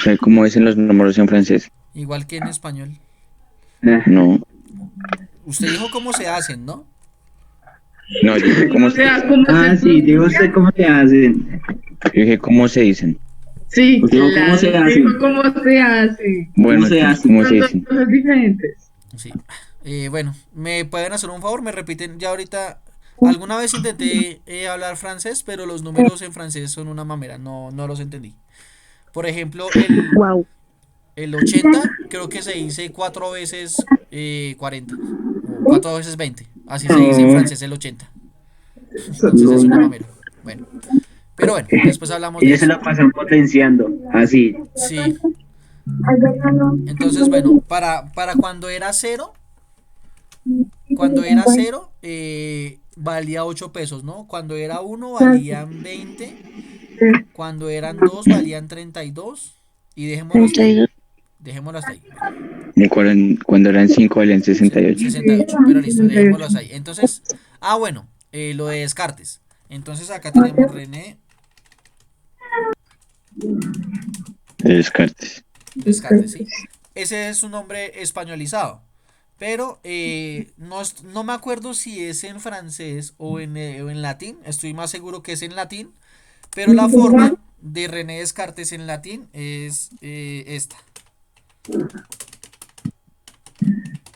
Speaker 5: ¿Sabe cómo dicen los números en francés?
Speaker 1: Igual que en español.
Speaker 5: No.
Speaker 1: Usted dijo cómo se hacen, ¿no?
Speaker 5: No, yo dije cómo
Speaker 9: O
Speaker 5: se,
Speaker 9: sea, ¿cómo
Speaker 3: Ah,
Speaker 9: se
Speaker 3: sí, digo
Speaker 9: pronuncia?
Speaker 3: usted cómo se hacen.
Speaker 5: yo dije cómo se dicen.
Speaker 9: Sí,
Speaker 3: Digo, ¿cómo se
Speaker 9: claro,
Speaker 3: hace?
Speaker 9: dijo cómo se hace.
Speaker 5: Bueno,
Speaker 3: se
Speaker 5: entonces,
Speaker 3: hace?
Speaker 5: ¿cómo se
Speaker 9: Son dos
Speaker 5: dicen?
Speaker 9: cosas diferentes.
Speaker 1: Sí. Bueno, ¿me pueden hacer un favor? Me repiten ya ahorita. Alguna vez intenté hablar francés, pero los números en francés son una mamera. No los entendí. Por ejemplo,
Speaker 2: Wow.
Speaker 1: el 80 creo que se dice 4 veces 40. O 4 veces 20. Así se dice en
Speaker 3: No,
Speaker 1: francés el 80. Entonces es una mamera. Bueno. Pero bueno, después hablamos de
Speaker 3: ellos se
Speaker 1: eso.
Speaker 3: la pasan potenciando, así.
Speaker 1: Sí. Entonces, bueno, para cuando era cero, valía 8 pesos, ¿no? Cuando era uno valían 20. Cuando eran 2 valían 32. Y dejémoslo hasta ahí.
Speaker 2: 32.
Speaker 1: Dejémoslo hasta ahí. Bueno,
Speaker 5: Y cuando eran 5 valían 68.
Speaker 1: 68. Pero listo, dejémoslo hasta ahí. Entonces, bueno, lo de Descartes. Entonces acá tenemos René
Speaker 5: Descartes.
Speaker 1: Descartes, ¿sí? Ese es un nombre españolizado. Pero no me acuerdo si es en francés o en latín. Estoy más seguro que es en latín. Pero la forma de René Descartes en latín es esta.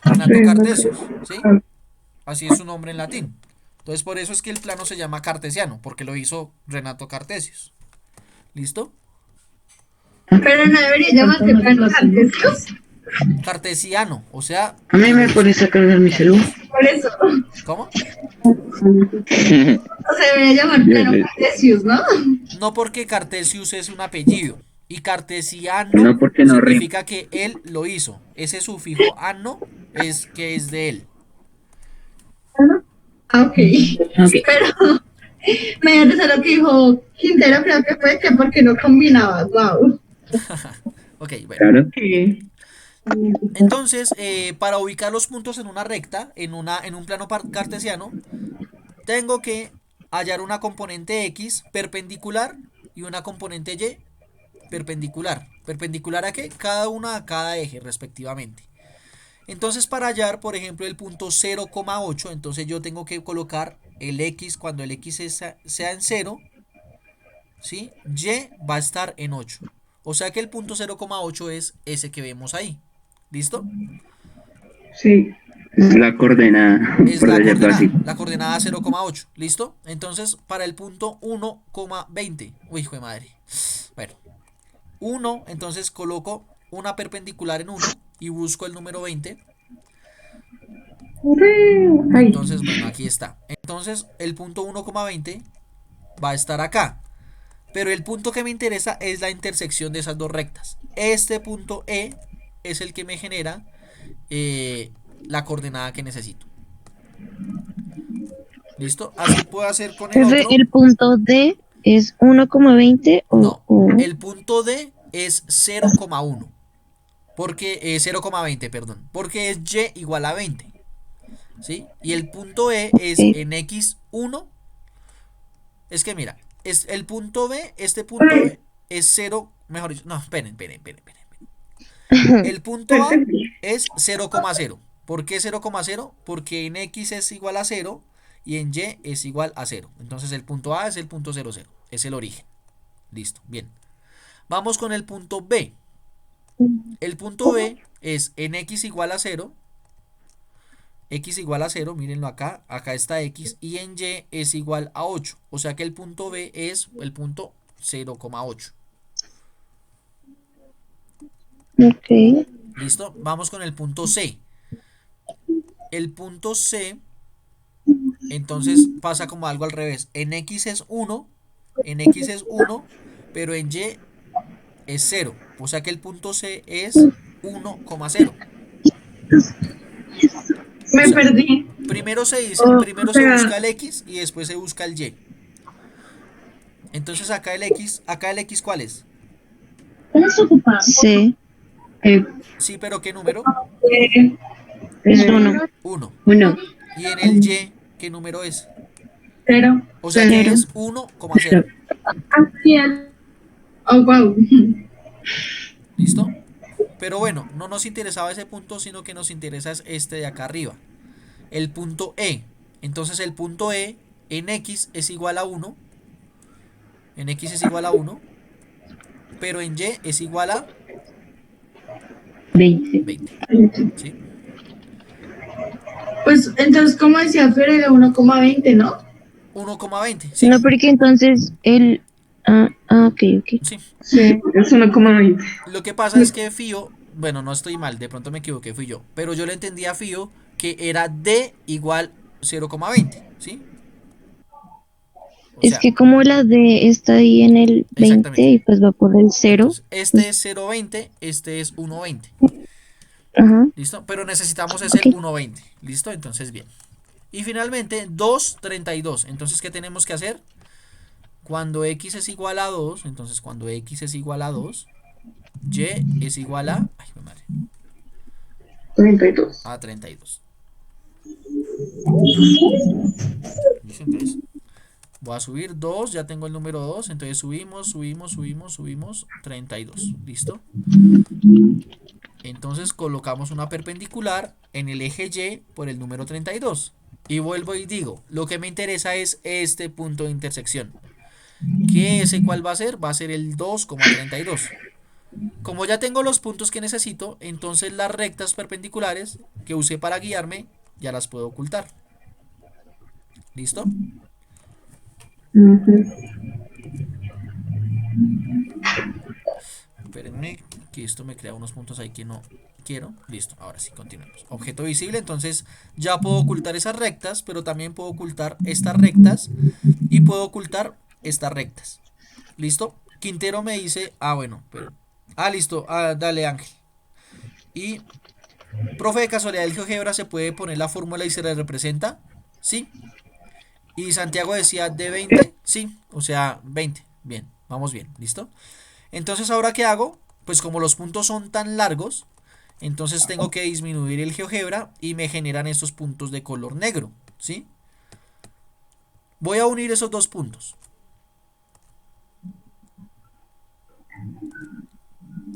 Speaker 1: Renato Cartesius, ¿sí? Así es su nombre en latín. Entonces por eso es que el plano se llama cartesiano, porque lo hizo Renato Cartesius. ¿Listo?
Speaker 6: Pero no debería llamarse plano cartesios.
Speaker 1: Cartesiano, o sea...
Speaker 5: A mí me pones a cargar mi celular.
Speaker 6: Por eso.
Speaker 1: ¿Cómo?
Speaker 6: O se debería llamar plano cartesius, ¿no?
Speaker 1: No, porque Cartesius es un apellido. Y cartesiano
Speaker 3: No, porque no rima.
Speaker 1: significa que él lo hizo. Ese sufijo ano es que es de él.
Speaker 6: Ok. Pero me interesa lo que dijo Quintero, creo que fue que porque no combinabas, wow.
Speaker 1: Ok, bueno.
Speaker 3: Claro.
Speaker 9: Sí.
Speaker 1: Entonces, para ubicar los puntos en una recta, en un plano cartesiano, tengo que hallar una componente X perpendicular y una componente Y perpendicular. ¿Perpendicular a qué? Cada una a cada eje, respectivamente. Entonces, para hallar, por ejemplo, el punto 0,8, entonces yo tengo que colocar el X cuando el X sea en 0, ¿sí? Y va a estar en 8. O sea que el punto 0,8 es ese que vemos ahí. ¿Listo?
Speaker 9: Sí.
Speaker 3: La coordenada,
Speaker 1: Es
Speaker 3: por
Speaker 1: la
Speaker 3: decirlo
Speaker 1: coordenada,
Speaker 3: así.
Speaker 1: la coordenada 0,8. ¿Listo? Entonces, para el punto 1,20. Uy, hijo de madre. Bueno, 1, entonces coloco una perpendicular en 1 y busco el número 20.
Speaker 9: Ay,
Speaker 1: Entonces, bueno, aquí está. Entonces, el punto 1,20 va a estar acá. Pero el punto que me interesa es la intersección de esas dos rectas. Este punto E es el que me genera la coordenada que necesito. ¿Listo? Así puedo hacer con el
Speaker 2: Profe,
Speaker 1: otro.
Speaker 2: el punto D es 1,20
Speaker 1: No,
Speaker 2: o
Speaker 1: el punto D es 0,1. Porque 0,20, perdón. Porque es Y igual a 20. ¿Sí? Y el punto E es en X1. Es que mira, es el punto B, este punto B es 0, mejor dicho, no, esperen. El punto A es 0,0. ¿Por qué 0,0? Porque en X es igual a 0 y en Y es igual a 0. Entonces el punto A es el punto 00, es el origen. Listo, bien. Vamos con el punto B. El punto B es en X igual a 0. X igual a 0, mírenlo acá, acá está X, y en Y es igual a 8, o sea que el punto B es el punto 0,8.
Speaker 2: ok.
Speaker 1: ¿Listo? Vamos con el punto C. El punto C, entonces pasa como algo al revés. En X es 1, pero en Y es 0, o sea que el punto C es 1,0.
Speaker 6: Me perdí.
Speaker 1: Primero se dice,
Speaker 6: Oh,
Speaker 1: primero
Speaker 6: o
Speaker 1: se
Speaker 6: sea-
Speaker 1: busca el X y después se busca el Y. Entonces acá el X, ¿cuál es?
Speaker 2: C
Speaker 1: Sí, pero ¿qué número?
Speaker 2: es 1.
Speaker 1: 1.
Speaker 7: Uno.
Speaker 1: Y en el Y, ¿qué número es?
Speaker 6: Cero.
Speaker 1: O sea que
Speaker 2: Cero.
Speaker 1: es 1,0.
Speaker 6: Así es. Oh, wow.
Speaker 1: ¿Listo? Pero bueno, no nos interesaba ese punto, sino que nos interesa es este de acá arriba. El punto E. Entonces el punto E en X es igual a 1. En X es igual a 1. Pero en Y es igual a
Speaker 7: 20.
Speaker 1: 20. ¿Sí?
Speaker 6: Pues entonces, como decía Fer, era 1,20, ¿no?
Speaker 1: 1,20. Sí.
Speaker 2: No, porque entonces el... ok.
Speaker 1: Sí.
Speaker 9: Sí, es 1,20.
Speaker 1: Lo que pasa es que Fío, bueno, no estoy mal, de pronto me equivoqué, fui yo. Pero yo le entendí a Fío que era D igual 0,20. ¿Sí? O
Speaker 2: Es
Speaker 1: sea,
Speaker 2: que como la D está ahí en el 20
Speaker 1: exactamente.
Speaker 2: y pues va por el 0.
Speaker 1: Entonces, este es 0,20, este es 1,20.
Speaker 2: Ajá.
Speaker 1: ¿Listo? Pero necesitamos ese
Speaker 2: Ok.
Speaker 1: 1,20. ¿Listo? Entonces, bien. Y finalmente, 2,32. Entonces, ¿qué tenemos que hacer? Cuando X es igual a 2, entonces cuando X es igual a 2, Y es igual a... Ay, mi madre.
Speaker 9: 32.
Speaker 1: A 32. ¿Listo? Entonces, voy a subir 2, ya tengo el número 2, entonces subimos 32. ¿Listo? Entonces colocamos una perpendicular en el eje Y por el número 32. Y vuelvo y digo, lo que me interesa es este punto de intersección. ¿Qué ese cuál va a ser? Va a ser el 2,32. Como ya tengo los puntos que necesito, entonces las rectas perpendiculares que usé para guiarme ya las puedo ocultar. ¿Listo? Espérenme que esto me crea unos puntos ahí que no quiero. Listo, ahora sí, continuemos. Objeto visible, entonces ya puedo ocultar esas rectas, pero también puedo ocultar estas rectas y puedo ocultar estas rectas. ¿Listo? Quintero me dice, bueno, pero... listo, dale Ángel. Y, profe, de casualidad, el GeoGebra se puede poner la fórmula y se le representa, ¿sí? Y Santiago decía de 20, sí, o sea, 20, bien, vamos bien, ¿listo? Entonces, ¿ahora qué hago? Pues como los puntos son tan largos, entonces tengo que disminuir el GeoGebra y me generan estos puntos de color negro, ¿sí? Voy a unir esos dos puntos.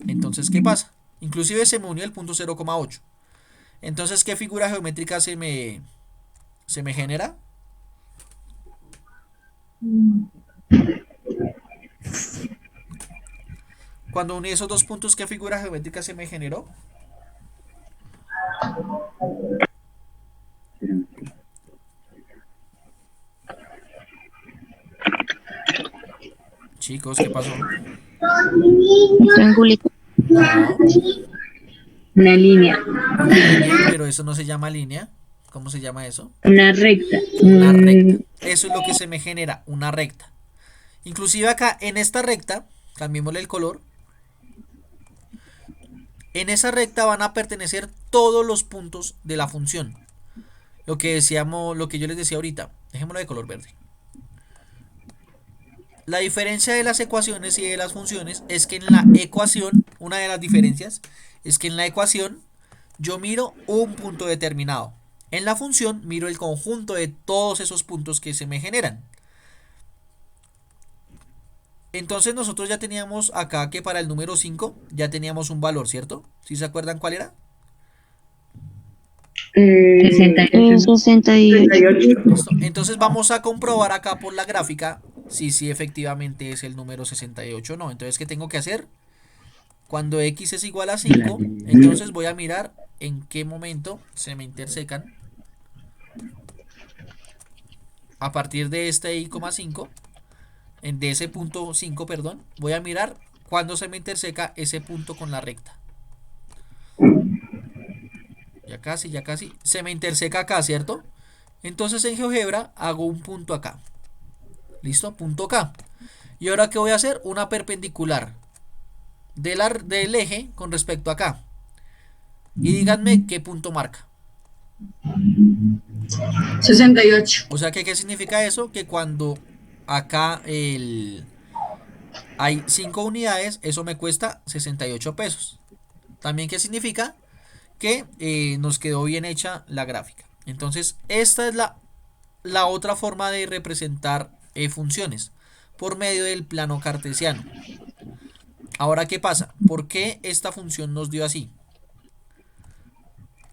Speaker 1: Entonces, ¿qué pasa? Inclusive se me unió el punto 0,8. Entonces, ¿qué figura geométrica se me genera? Cuando uní esos dos puntos, ¿qué figura geométrica se me generó? Chicos, ¿qué pasó?
Speaker 2: Triangulito.
Speaker 1: No,
Speaker 7: Una línea.
Speaker 1: una línea, pero eso no se llama línea. ¿Cómo se llama eso?
Speaker 7: Una recta.
Speaker 1: Una recta. Eso es lo que se me genera, una recta. Inclusive acá, en esta recta, cambiémosle el color. En esa recta van a pertenecer todos los puntos de la función. Lo que decíamos, lo que yo les decía ahorita. Dejémoslo de color verde. La diferencia de las ecuaciones y de las funciones es que en la ecuación, una de las diferencias es que en la ecuación yo miro un punto determinado. En la función miro el conjunto de todos esos puntos que se me generan. Entonces nosotros ya teníamos acá que para el número 5 ya teníamos un valor, ¿cierto? ¿Sí se acuerdan cuál era?
Speaker 7: 68.
Speaker 2: 68.
Speaker 1: ¿Listo? Entonces vamos a comprobar acá por la gráfica si efectivamente es el número 68 o no. Entonces, ¿qué tengo que hacer? Cuando x es igual a 5, entonces voy a mirar en qué momento se me intersecan. A partir de este i,5, de ese punto 5, perdón, voy a mirar cuándo se me interseca ese punto con la recta. Ya casi, se me interseca acá, ¿cierto? Entonces en GeoGebra hago un punto acá. ¿Listo? Punto K. ¿Y ahora qué voy a hacer? Una perpendicular del eje con respecto a acá. Y díganme qué punto marca.
Speaker 6: 68.
Speaker 1: O sea, que ¿qué significa eso? Que cuando acá hay 5 unidades, eso me cuesta 68 pesos. También, ¿qué significa? Que nos quedó bien hecha la gráfica. Entonces, esta es la otra forma de representar funciones por medio del plano cartesiano. Ahora, ¿qué pasa? ¿Por qué esta función nos dio así?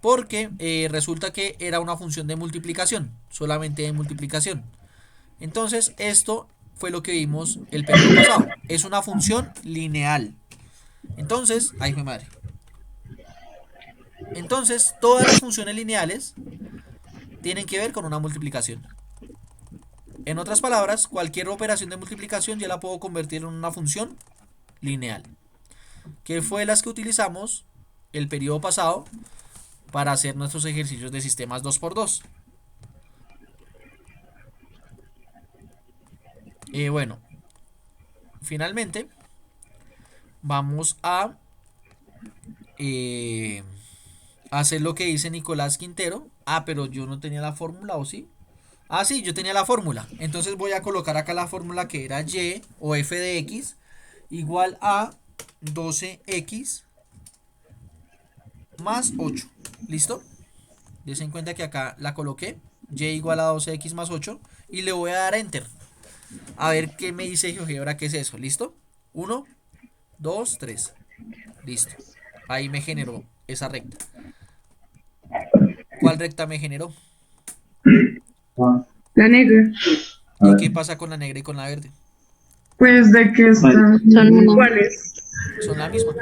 Speaker 1: Porque resulta que era una función de multiplicación, solamente de multiplicación. Entonces, esto fue lo que vimos el periodo pasado. Es una función lineal. Entonces, ay, mi madre. Entonces, todas las funciones lineales tienen que ver con una multiplicación. En otras palabras, cualquier operación de multiplicación ya la puedo convertir en una función lineal, que fue las que utilizamos el periodo pasado para hacer nuestros ejercicios de sistemas 2×2. Bueno, finalmente vamos a hacer lo que dice Nicolás Quintero. Ah, pero yo no tenía la fórmula, ¿o sí? Ah, sí, yo tenía la fórmula. Entonces voy a colocar acá la fórmula que era y o f de x igual a 12x más 8. ¿Listo? Dense en cuenta que acá la coloqué. Y igual a 12x más 8. Y le voy a dar enter. A ver qué me dice GeoGebra, qué es eso. ¿Listo? 1, 2, 3. Listo. Ahí me generó esa recta. ¿Cuál recta me generó?
Speaker 9: La negra.
Speaker 1: ¿Y qué pasa con la negra y con la verde?
Speaker 9: Pues de que están iguales.
Speaker 1: Son la misma.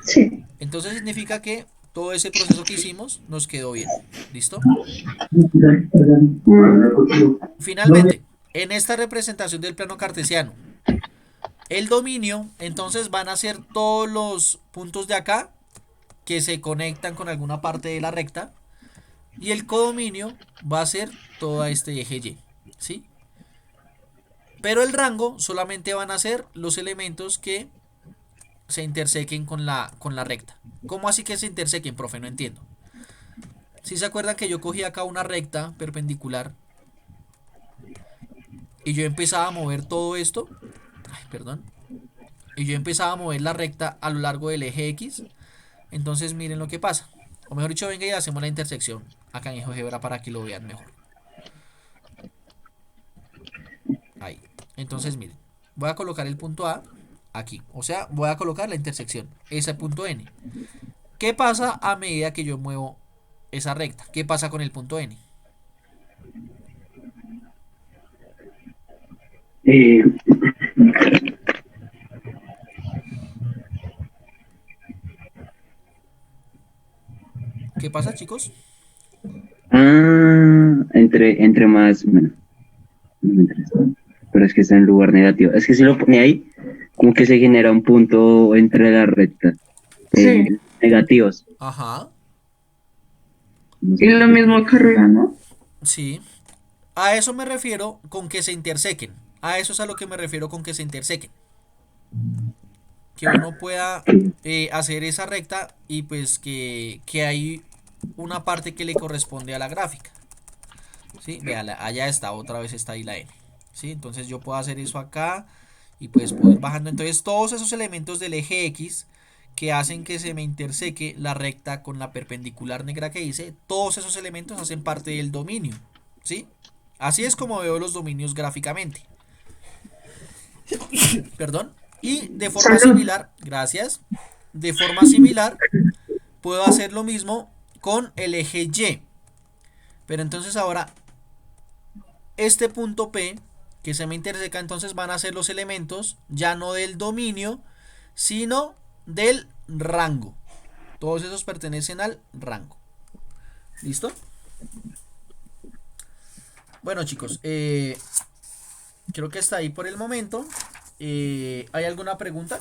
Speaker 9: Sí.
Speaker 1: Entonces significa que todo ese proceso que hicimos nos quedó bien. ¿Listo? Finalmente, en esta representación del plano cartesiano, el dominio, entonces van a ser todos los puntos de acá que se conectan con alguna parte de la recta. Y el codominio va a ser todo este eje Y. ¿Sí? Pero el rango solamente van a ser los elementos que se intersequen con la recta. ¿Cómo así que se intersequen, profe? No entiendo. Si se acuerdan que yo cogí acá una recta perpendicular y yo empezaba a mover todo esto, ay, perdón, y yo empezaba a mover la recta a lo largo del eje X, entonces miren lo que pasa. O mejor dicho, venga y hacemos la intersección acá en GeoGebra para que lo vean mejor. Ahí. Entonces miren, voy a colocar el punto A aquí, o sea, voy a colocar la intersección, ese punto N. ¿Qué pasa a medida que yo muevo esa recta? ¿Qué pasa con el punto N? ¿Qué pasa, chicos?
Speaker 3: Entre más, bueno, no me interesa. Pero es que está en lugar negativo. Es que si lo pone ahí, como que se genera un punto entre las rectas.
Speaker 9: Sí.
Speaker 3: Negativos.
Speaker 1: Ajá.
Speaker 9: Y lo mismo acá arriba, ¿no?
Speaker 1: Sí. A eso me refiero con que se intersequen. A eso es a lo que me refiero con que se intersequen. Que uno pueda hacer esa recta y pues que hay una parte que le corresponde a la gráfica. ¿Sí? Vean, allá está, otra vez está ahí la N. ¿Sí? Entonces yo puedo hacer eso acá y pues puedo ir bajando. Entonces todos esos elementos del eje X que hacen que se me interseque la recta con la perpendicular negra que hice, todos esos elementos hacen parte del dominio. ¿Sí? Así es como veo los dominios gráficamente. Perdón. Y de forma similar, gracias. De forma similar, puedo hacer lo mismo con el eje Y. Pero entonces ahora, este punto P que se me interseca, entonces van a ser los elementos ya no del dominio, sino del rango. Todos esos pertenecen al rango. ¿Listo? Bueno, chicos, creo que está ahí por el momento. ¿Hay alguna pregunta?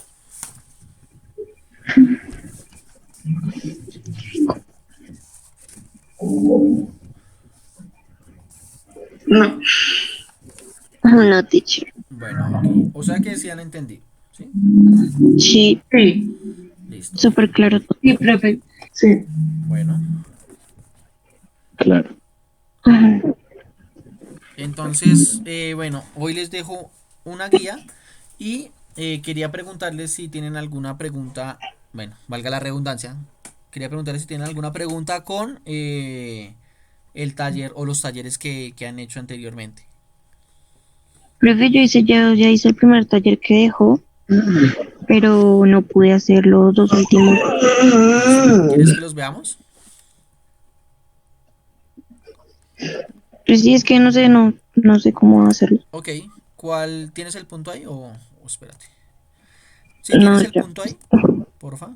Speaker 9: No.
Speaker 2: No, teacher.
Speaker 1: Bueno, ok. O sea que sí han entendido. ¿Sí?
Speaker 2: Sí,
Speaker 9: Sí.
Speaker 1: Listo.
Speaker 2: súper claro todo.
Speaker 7: Sí, profe.
Speaker 9: Sí.
Speaker 1: Bueno.
Speaker 5: Claro.
Speaker 2: Ajá.
Speaker 1: Entonces, bueno, hoy les dejo una guía y quería preguntarles si tienen alguna pregunta, bueno, valga la redundancia, quería preguntarles si tienen alguna pregunta con el taller o los talleres que han hecho anteriormente.
Speaker 2: Profe, ya hice el primer taller que dejó, pero no pude hacer los dos últimos.
Speaker 1: ¿Quieres que los veamos?
Speaker 2: Pues sí, es que no sé cómo hacerlo.
Speaker 1: Ok, ¿cuál tienes el punto ahí o espérate? ¿Sí
Speaker 2: No,
Speaker 1: tienes el
Speaker 2: ya.
Speaker 1: punto ahí? Porfa.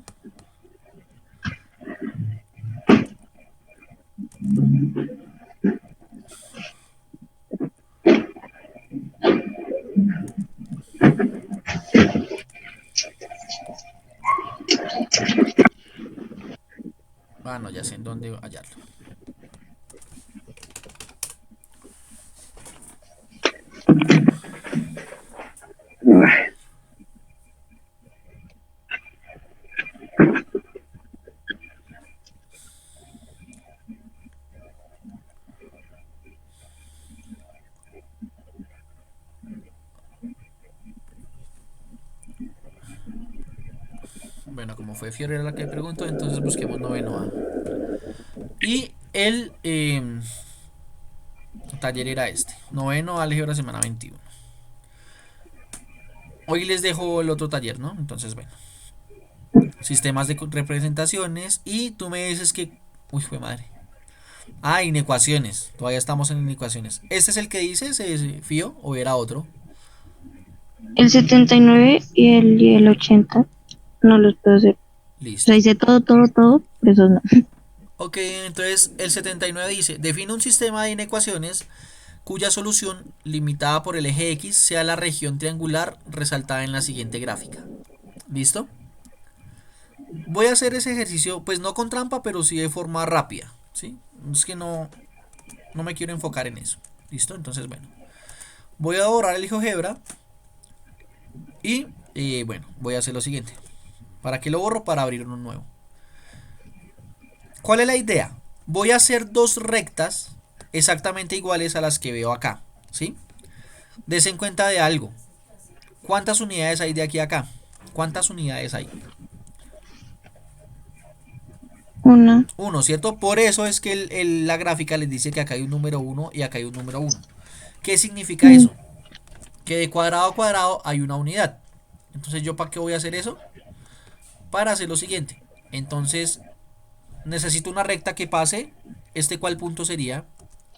Speaker 1: Ah, no, ya sé en dónde hallarlo. Bueno, como fue Fiorella la que preguntó, entonces busquemos noveno A. Y el taller era este, noveno álgebra semana 21. Hoy les dejo el otro taller, ¿no? Entonces, bueno, sistemas de representaciones y tú me dices que... Uy, fue madre. Ah, inecuaciones, todavía estamos en inecuaciones. ¿Este es el que dices, Fío, o era otro?
Speaker 2: El 79 y el 80 no los puedo hacer. O
Speaker 1: Listo.
Speaker 2: sea, hice todo, pero esos no.
Speaker 1: Ok, entonces el 79 dice, define un sistema de inecuaciones cuya solución, limitada por el eje X, sea la región triangular resaltada en la siguiente gráfica. ¿Listo? Voy a hacer ese ejercicio, pues no con trampa, pero sí de forma rápida, ¿sí? Es que no me quiero enfocar en eso. ¿Listo? Entonces, bueno. Voy a borrar el GeoGebra y, bueno, voy a hacer lo siguiente. ¿Para qué lo borro? Para abrir uno nuevo. ¿Cuál es la idea? Voy a hacer dos rectas exactamente iguales a las que veo acá, ¿sí? Desen cuenta de algo. ¿Cuántas unidades hay de aquí a acá? ¿Cuántas unidades hay?
Speaker 2: Una.
Speaker 1: 1, ¿cierto? Por eso es que la gráfica les dice que acá hay un número 1 y acá hay un número 1. ¿Qué significa eso? Que de cuadrado a cuadrado hay una unidad. Entonces, ¿yo para qué voy a hacer eso? Para hacer lo siguiente. Entonces, necesito una recta que pase. ¿Este cuál punto sería?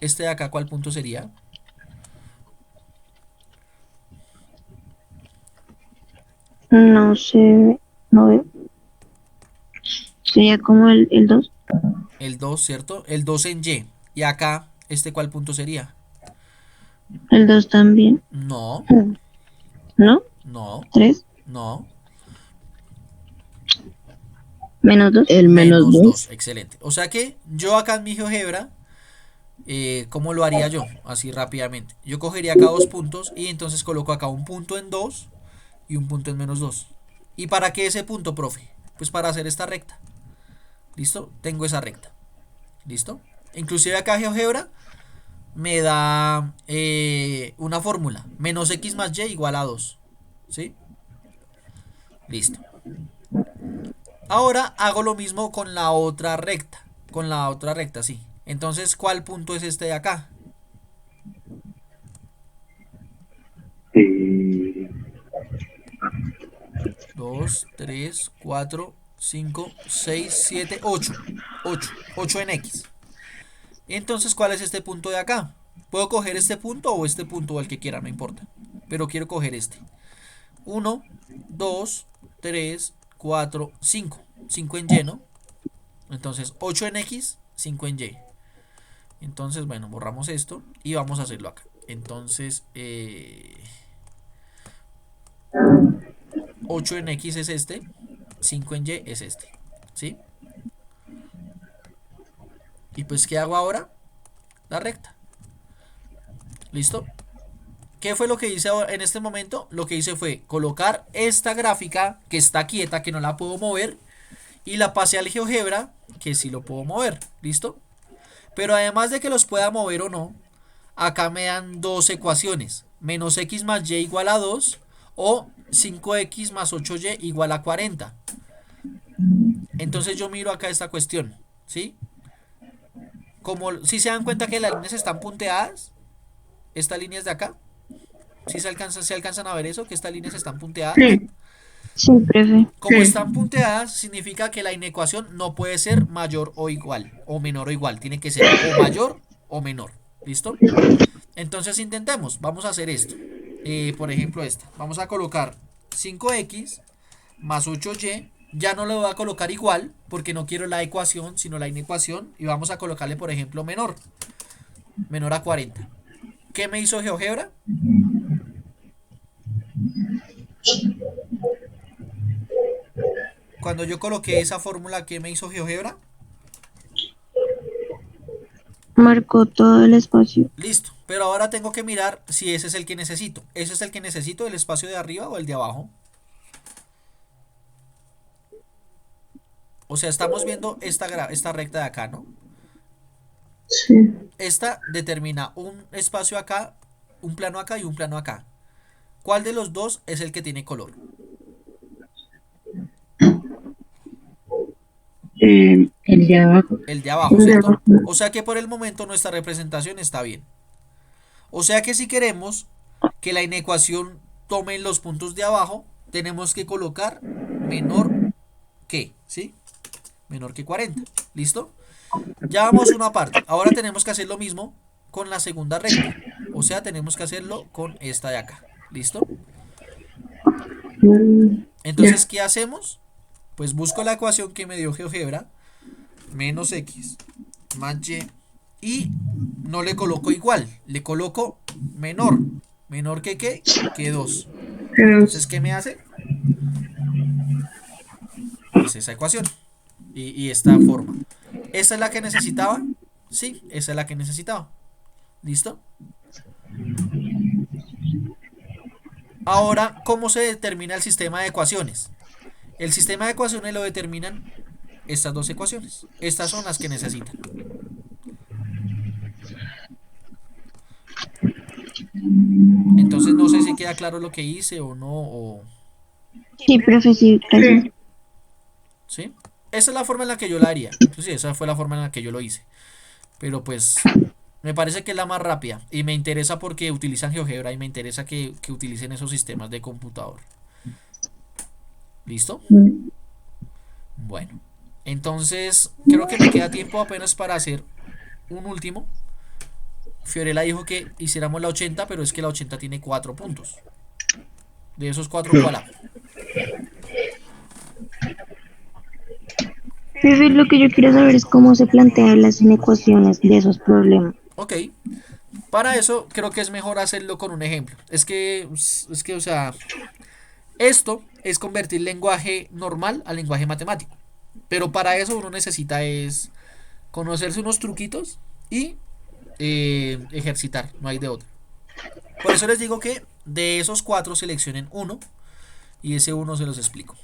Speaker 1: Este de acá, ¿cuál punto sería?
Speaker 2: No sé, no veo. Sería como el 2.
Speaker 1: El 2, ¿cierto? El 2 en Y. Y acá, ¿este cuál punto sería?
Speaker 2: El 2 también.
Speaker 1: No,
Speaker 2: ¿No?
Speaker 1: no,
Speaker 2: 3.
Speaker 1: no.
Speaker 2: Menos 2.
Speaker 4: El menos
Speaker 1: Menos
Speaker 4: 2.
Speaker 1: 2, excelente. O sea que yo acá en mi GeoGebra, ¿cómo lo haría yo? Así rápidamente. Yo cogería acá dos puntos y entonces coloco acá un punto en 2 y un punto en menos 2. ¿Y para qué ese punto, profe? Pues para hacer esta recta. ¿Listo? Tengo esa recta. ¿Listo? Inclusive acá GeoGebra me da una fórmula. Menos x más y igual a 2. ¿Sí? Listo. Ahora hago lo mismo con la otra recta. Con la otra recta, sí. Entonces, ¿cuál punto es este de acá? 2, 3, 4, 5, 6, 7, 8. 8 en X. Entonces, ¿cuál es este punto de acá? Puedo coger este punto o este punto o el que quiera, no importa. Pero quiero coger este. 1, 2, 3, 4, 5. 5 en Y, ¿no? Entonces, 8 en X, 5 en Y. Entonces, bueno, borramos esto y vamos a hacerlo acá. Entonces, 8 en X es este, 5 en Y es este, ¿sí? Y pues, ¿qué hago ahora? La recta. ¿Listo? ¿Qué fue lo que hice ahora en este momento? Lo que hice fue colocar esta gráfica que está quieta, que no la puedo mover, y la pasé al GeoGebra, que sí lo puedo mover. ¿Listo? Pero además de que los pueda mover o no, acá me dan dos ecuaciones. Menos x más y igual a 2 o 5x más 8y igual a 40. Entonces yo miro acá esta cuestión, ¿sí? Como si se dan cuenta que las líneas están punteadas, estas líneas de acá, si se alcanzan a ver eso, que estas líneas están punteadas.
Speaker 9: Sí,
Speaker 2: Sí, profe.
Speaker 1: Como
Speaker 9: Sí.
Speaker 1: están punteadas, significa que la inecuación no puede ser mayor o igual, o menor o igual, tiene que ser o mayor o menor. ¿Listo? Entonces intentemos, vamos a hacer esto. Por ejemplo esta, vamos a colocar 5x más 8y, ya no le voy a colocar igual, porque no quiero la ecuación, sino la inecuación, y vamos a colocarle, por ejemplo, menor a 40. ¿Qué me hizo GeoGebra? Cuando yo coloqué esa fórmula, ¿qué me hizo GeoGebra?
Speaker 2: Marcó todo el espacio.
Speaker 1: Listo, pero ahora tengo que mirar si ese es el que necesito. ¿Ese es el que necesito, el espacio de arriba o el de abajo? O sea, estamos viendo esta recta de acá, ¿no?
Speaker 9: Sí.
Speaker 1: Esta determina un espacio acá, un plano acá y un plano acá. ¿Cuál de los dos es el que tiene color?
Speaker 3: Eh,
Speaker 7: El de abajo.
Speaker 1: El de abajo, ¿cierto? O sea que por el momento nuestra representación está bien. O sea que si queremos que la inecuación tome los puntos de abajo, tenemos que colocar menor que, ¿sí? Menor que 40. ¿Listo? Ya vamos una parte. Ahora tenemos que hacer lo mismo con la segunda recta. O sea, tenemos que hacerlo con esta de acá. ¿Listo? Entonces, ¿qué hacemos? Pues busco la ecuación que me dio GeoGebra. Menos x más y no le coloco igual, le coloco menor. ¿Menor que qué? Que 2. Entonces, ¿qué me hace? Pues esa ecuación y esta forma. ¿Esta es la que necesitaba? Sí, esa es la que necesitaba. ¿Listo? Ahora, ¿cómo se determina el sistema de ecuaciones? El sistema de ecuaciones lo determinan estas dos ecuaciones. Estas son las que necesitan. Entonces no sé si queda claro lo que hice o no.
Speaker 2: Sí, profe, sí, gracias.
Speaker 9: Sí.
Speaker 1: ¿Sí? Esa es la forma en la que yo la haría. Sí, esa fue la forma en la que yo lo hice. Pero pues me parece que es la más rápida. Y me interesa porque utilizan GeoGebra y me interesa que utilicen esos sistemas de computador. ¿Listo? Bueno. Entonces creo que me queda tiempo apenas para hacer un último. Fiorella dijo que hiciéramos la 80, pero es que la 80 tiene 4 puntos. De esos 4, ¿cuál hago?
Speaker 2: Profe, lo que yo quiero saber es cómo se plantean las inecuaciones de esos problemas.
Speaker 1: Ok. Para eso creo que es mejor hacerlo con un ejemplo. Es que, o sea, esto es convertir lenguaje normal a lenguaje matemático. Pero para eso uno necesita es conocerse unos truquitos y ejercitar, no hay de otro. Por eso les digo que de esos 4 seleccionen uno y ese uno se los explico.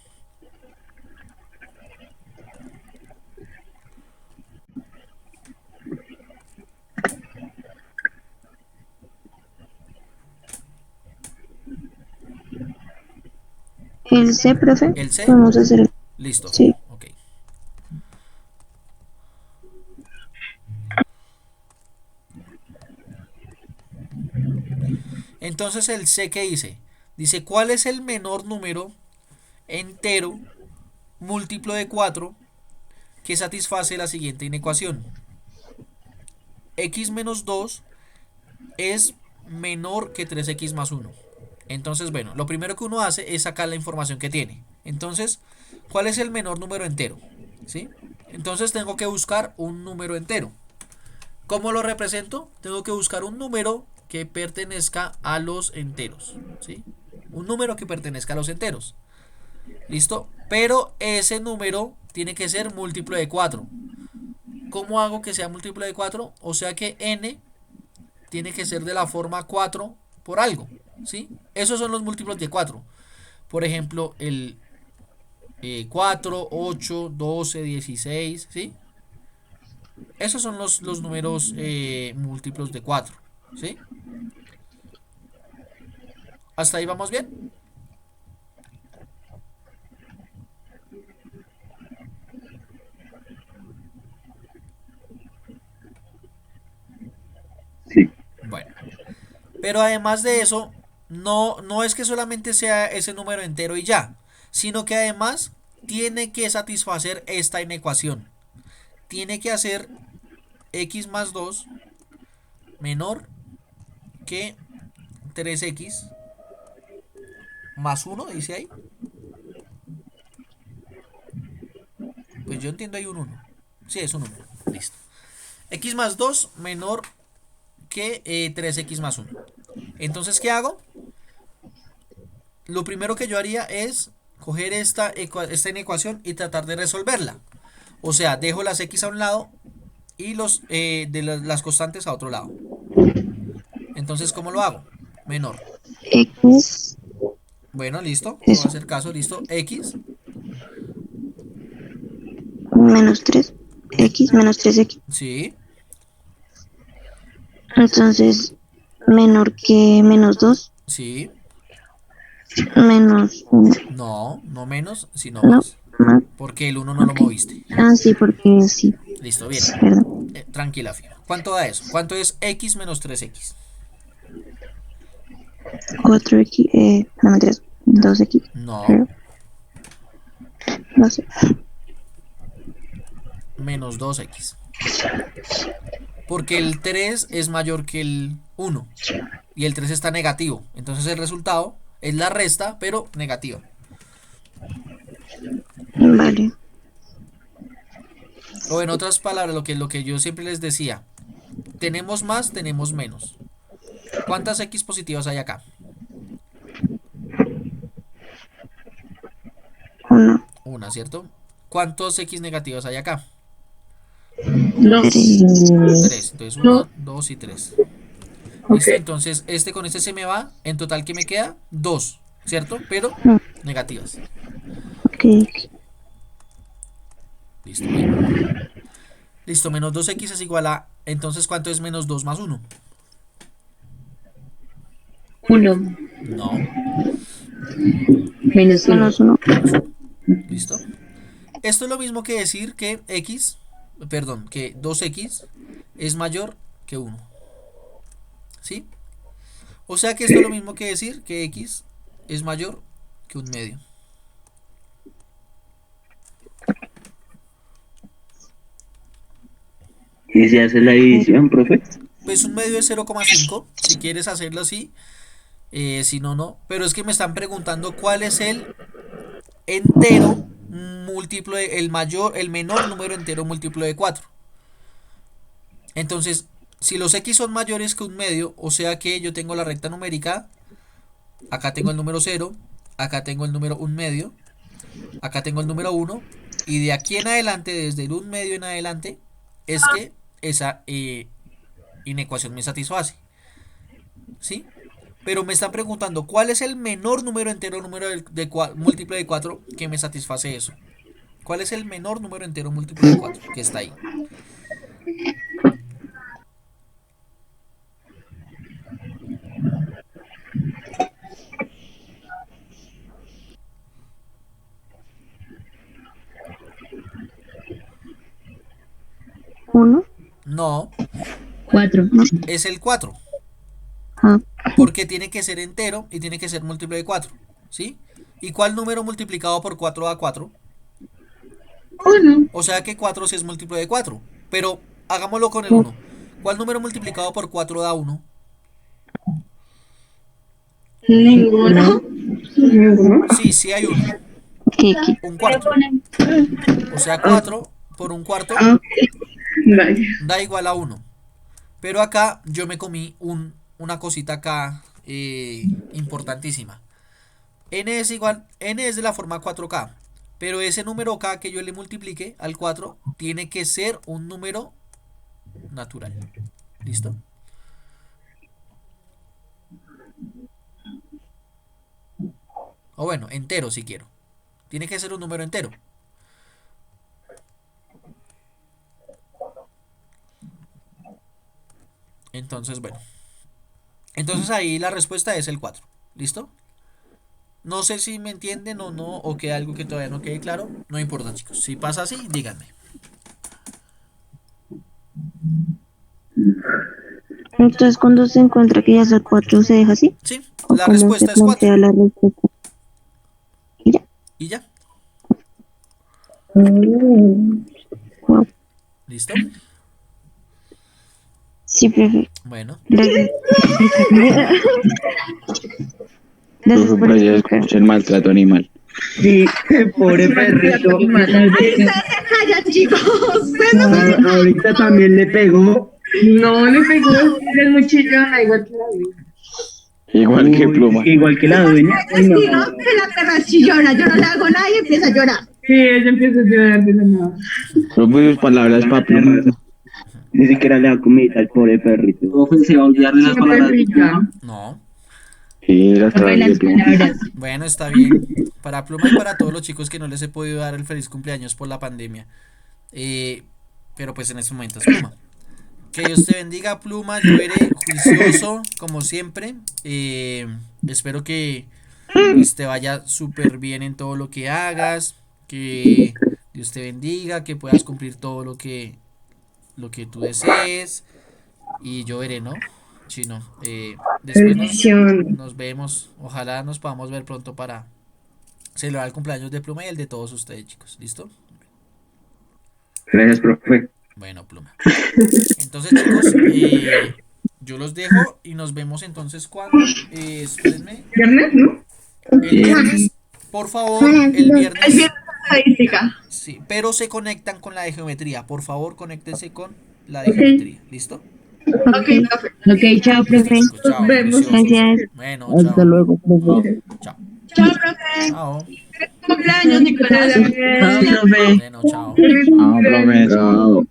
Speaker 2: ¿El C, profe?
Speaker 1: ¿El C?
Speaker 2: Vamos a hacer el...
Speaker 1: Listo.
Speaker 2: Sí.
Speaker 1: Ok. Entonces el C, ¿qué dice? Dice, ¿cuál es el menor número entero múltiplo de 4 que satisface la siguiente inecuación? X menos 2 es menor que 3x más 1. Entonces, bueno, lo primero que uno hace es sacar la información que tiene. Entonces, ¿cuál es el menor número entero? ¿Sí? Entonces tengo que buscar un número entero. ¿Cómo lo represento? Tengo que buscar un número que pertenezca a los enteros. ¿Sí? Un número que pertenezca a los enteros. ¿Listo? Pero ese número tiene que ser múltiplo de 4. ¿Cómo hago que sea múltiplo de 4? O sea que n tiene que ser de la forma 4 por algo. ¿Sí? Esos son los múltiplos de 4. Por ejemplo, el 4, 8, 12, 16. ¿Sí? Esos son los números múltiplos de 4. ¿Sí? ¿Hasta ahí vamos bien?
Speaker 3: Sí.
Speaker 1: Bueno. Pero además de eso, no es que solamente sea ese número entero y ya, sino que además tiene que satisfacer esta inecuación. Tiene que hacer x más 2 menor que 3x más 1, dice ahí. Pues yo entiendo ahí un 1. Sí, es un 1. Listo. X más 2 menor que 3x más 1. Entonces, ¿qué hago? Lo primero que yo haría es coger esta inecuación y tratar de resolverla. O sea, dejo las x a un lado y las constantes a otro lado. Entonces, ¿cómo lo hago? Menor.
Speaker 2: X
Speaker 1: Bueno, listo. Te voy a
Speaker 2: es
Speaker 1: hacer caso. Listo. X.
Speaker 2: menos 3. X menos 3x.
Speaker 1: Sí.
Speaker 2: Entonces, menor que menos 2
Speaker 1: Sí.
Speaker 2: menos 1.
Speaker 1: No, no menos, sino
Speaker 2: No,
Speaker 1: más.
Speaker 2: más.
Speaker 1: Porque el 1 no lo
Speaker 2: Ok.
Speaker 1: moviste.
Speaker 2: Ah, sí, porque sí.
Speaker 1: Listo, bien.
Speaker 2: Sí, perdón.
Speaker 1: Tranquila, Fio. ¿Cuánto da eso? ¿Cuánto es x menos 3x?
Speaker 2: 4x, no me 2x.
Speaker 1: No,
Speaker 2: Pero, no sé.
Speaker 1: menos 2x. Porque el 3 es mayor que el 1. Y el 3 está negativo. Entonces el resultado es la resta, pero negativa.
Speaker 2: Vale.
Speaker 1: O en otras palabras, lo que yo siempre les decía. Tenemos más, tenemos menos. ¿Cuántas x positivas hay acá?
Speaker 2: 1,
Speaker 1: Una, ¿cierto? ¿Cuántos x negativas hay acá?
Speaker 6: 2.
Speaker 2: 3.
Speaker 1: 3. Entonces
Speaker 6: No.
Speaker 1: 1, 2 y 3.
Speaker 6: Ok.
Speaker 1: ¿Listo? Entonces este con este se me va. En total, ¿qué me queda? 2, ¿cierto? Pero negativas.
Speaker 2: Ok.
Speaker 1: Listo, bien. Listo, menos 2x es igual a... Entonces, ¿cuánto es menos 2 más 1?
Speaker 7: 1
Speaker 1: No,
Speaker 7: menos 1.
Speaker 2: Menos 1.
Speaker 1: menos 1. ¿Listo? Esto es lo mismo que decir que x, perdón, que 2x es mayor que 1. ¿Sí? O sea que esto es lo mismo que decir que x es mayor que un medio.
Speaker 3: ¿Y si hace la división, profe?
Speaker 1: Pues un medio es 0,5, si quieres hacerlo así, si no, no. Pero es que me están preguntando cuál es el entero múltiplo el menor número entero múltiplo de 4. Entonces, si los x son mayores que un medio, o sea que yo tengo la recta numérica, acá tengo el número 0, acá tengo el número 1 medio, acá tengo el número 1, y de aquí en adelante, desde el 1 medio en adelante, es que esa inecuación me satisface. ¿Sí? Pero me están preguntando cuál es el menor número entero número múltiplo de 4 que me satisface eso. ¿Cuál es el menor número entero múltiplo de 4 que está ahí?
Speaker 2: ¿1?
Speaker 1: No,
Speaker 7: 4.
Speaker 1: es el 4.
Speaker 2: Ah,
Speaker 1: Porque tiene que ser entero y tiene que ser múltiplo de 4. ¿Sí? ¿Y cuál número multiplicado por 4 da 4?
Speaker 6: 1.
Speaker 1: O sea que 4 sí es múltiplo de 4. Pero hagámoslo con el 1. ¿Cuál número multiplicado por 4 da 1?
Speaker 6: Ninguno. Ninguno.
Speaker 1: Sí, sí hay uno.
Speaker 2: X.
Speaker 1: Un cuarto. O sea,
Speaker 6: Ah,
Speaker 1: 4 por un cuarto
Speaker 6: ah, vale.
Speaker 1: da igual a 1. Pero acá yo me comí una cosita acá importantísima. N es igual, N es de la forma 4K. Pero ese número K que yo le multiplique al 4 tiene que ser un número natural. ¿Listo? O bueno, entero si quiero. Tiene que ser un número entero. Entonces, bueno. Entonces ahí la respuesta es el 4. ¿Listo? No sé si me entienden o no, o que algo que todavía no quede claro. No importa, chicos. Si pasa así, díganme.
Speaker 2: Entonces, cuando se encuentra que ya es el 4, ¿se deja así?
Speaker 1: Sí,
Speaker 2: ¿O
Speaker 1: la
Speaker 2: cómo
Speaker 1: respuesta
Speaker 2: se
Speaker 1: es 4.
Speaker 2: plantea la respuesta? Y ya.
Speaker 1: Y ya.
Speaker 2: Wow.
Speaker 1: ¿Listo?
Speaker 2: Sí, profe.
Speaker 1: Bueno.
Speaker 2: Gracias. Gracias
Speaker 5: Profe,
Speaker 2: por
Speaker 5: por allá
Speaker 2: explicar.
Speaker 5: escucha el maltrato animal.
Speaker 8: Sí, pobre perrito.
Speaker 6: Ahí está, se calla, chicos. Bueno,
Speaker 8: Ahorita también le pegó.
Speaker 9: No le pegó, es muy chillona, igual que la dueña.
Speaker 5: Igual que Pluma.
Speaker 8: Igual que la dueña. Ay, no.
Speaker 6: vecinos, que la perra es chillona. Yo no le hago nada y empieza a llorar.
Speaker 9: Sí, ella empieza a llorar de la nada.
Speaker 5: Profe, sus palabras para Pluma.
Speaker 8: Ni siquiera le da comida al pobre perrito. Se va a olvidar de las
Speaker 9: Una
Speaker 8: palabras.
Speaker 9: perrita.
Speaker 1: No.
Speaker 5: Sí, las
Speaker 7: Profe,
Speaker 5: palabras de
Speaker 7: las
Speaker 5: Pluma.
Speaker 7: palabras.
Speaker 1: Bueno, está bien. Para Pluma y para todos los chicos que no les he podido dar el feliz cumpleaños por la pandemia. Pero pues en este momento es Pluma. Que Dios te bendiga, Pluma. Yo veré juicioso, como siempre. Espero que pues, te vaya súper bien en todo lo que hagas. Que Dios te bendiga, que puedas cumplir todo lo que tú desees. Y yo veré, ¿no? Chino. Después nos vemos. Ojalá nos podamos ver pronto para celebrar el cumpleaños de Pluma y el de todos ustedes, chicos. ¿Listo?
Speaker 8: Gracias, profe.
Speaker 1: Bueno, Pluma. Entonces, chicos, yo los dejo y nos vemos entonces cuando. Espérenme.
Speaker 9: ¿Viernes, no?
Speaker 1: El viernes, por favor, el
Speaker 6: Es
Speaker 1: viernes.
Speaker 6: bien estadística.
Speaker 1: Sí, pero se conectan con la de geometría. Por favor, conéctense con la de geometría. ¿Listo?
Speaker 6: Ok, profe.
Speaker 7: Ok, chao, profe.
Speaker 1: Chicos, chao.
Speaker 6: Nos vemos.
Speaker 1: Juiciosos.
Speaker 2: Gracias.
Speaker 1: Bueno,
Speaker 4: Hasta
Speaker 1: chao.
Speaker 4: luego, profe.
Speaker 1: Chao.
Speaker 6: Chao, profe.
Speaker 1: Chao.
Speaker 6: Cumpleaños, Nicolás.
Speaker 8: Chao, profe.
Speaker 1: Bueno, chao.
Speaker 5: Ah, profe.
Speaker 8: Chao.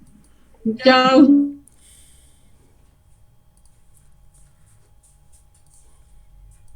Speaker 6: Chao.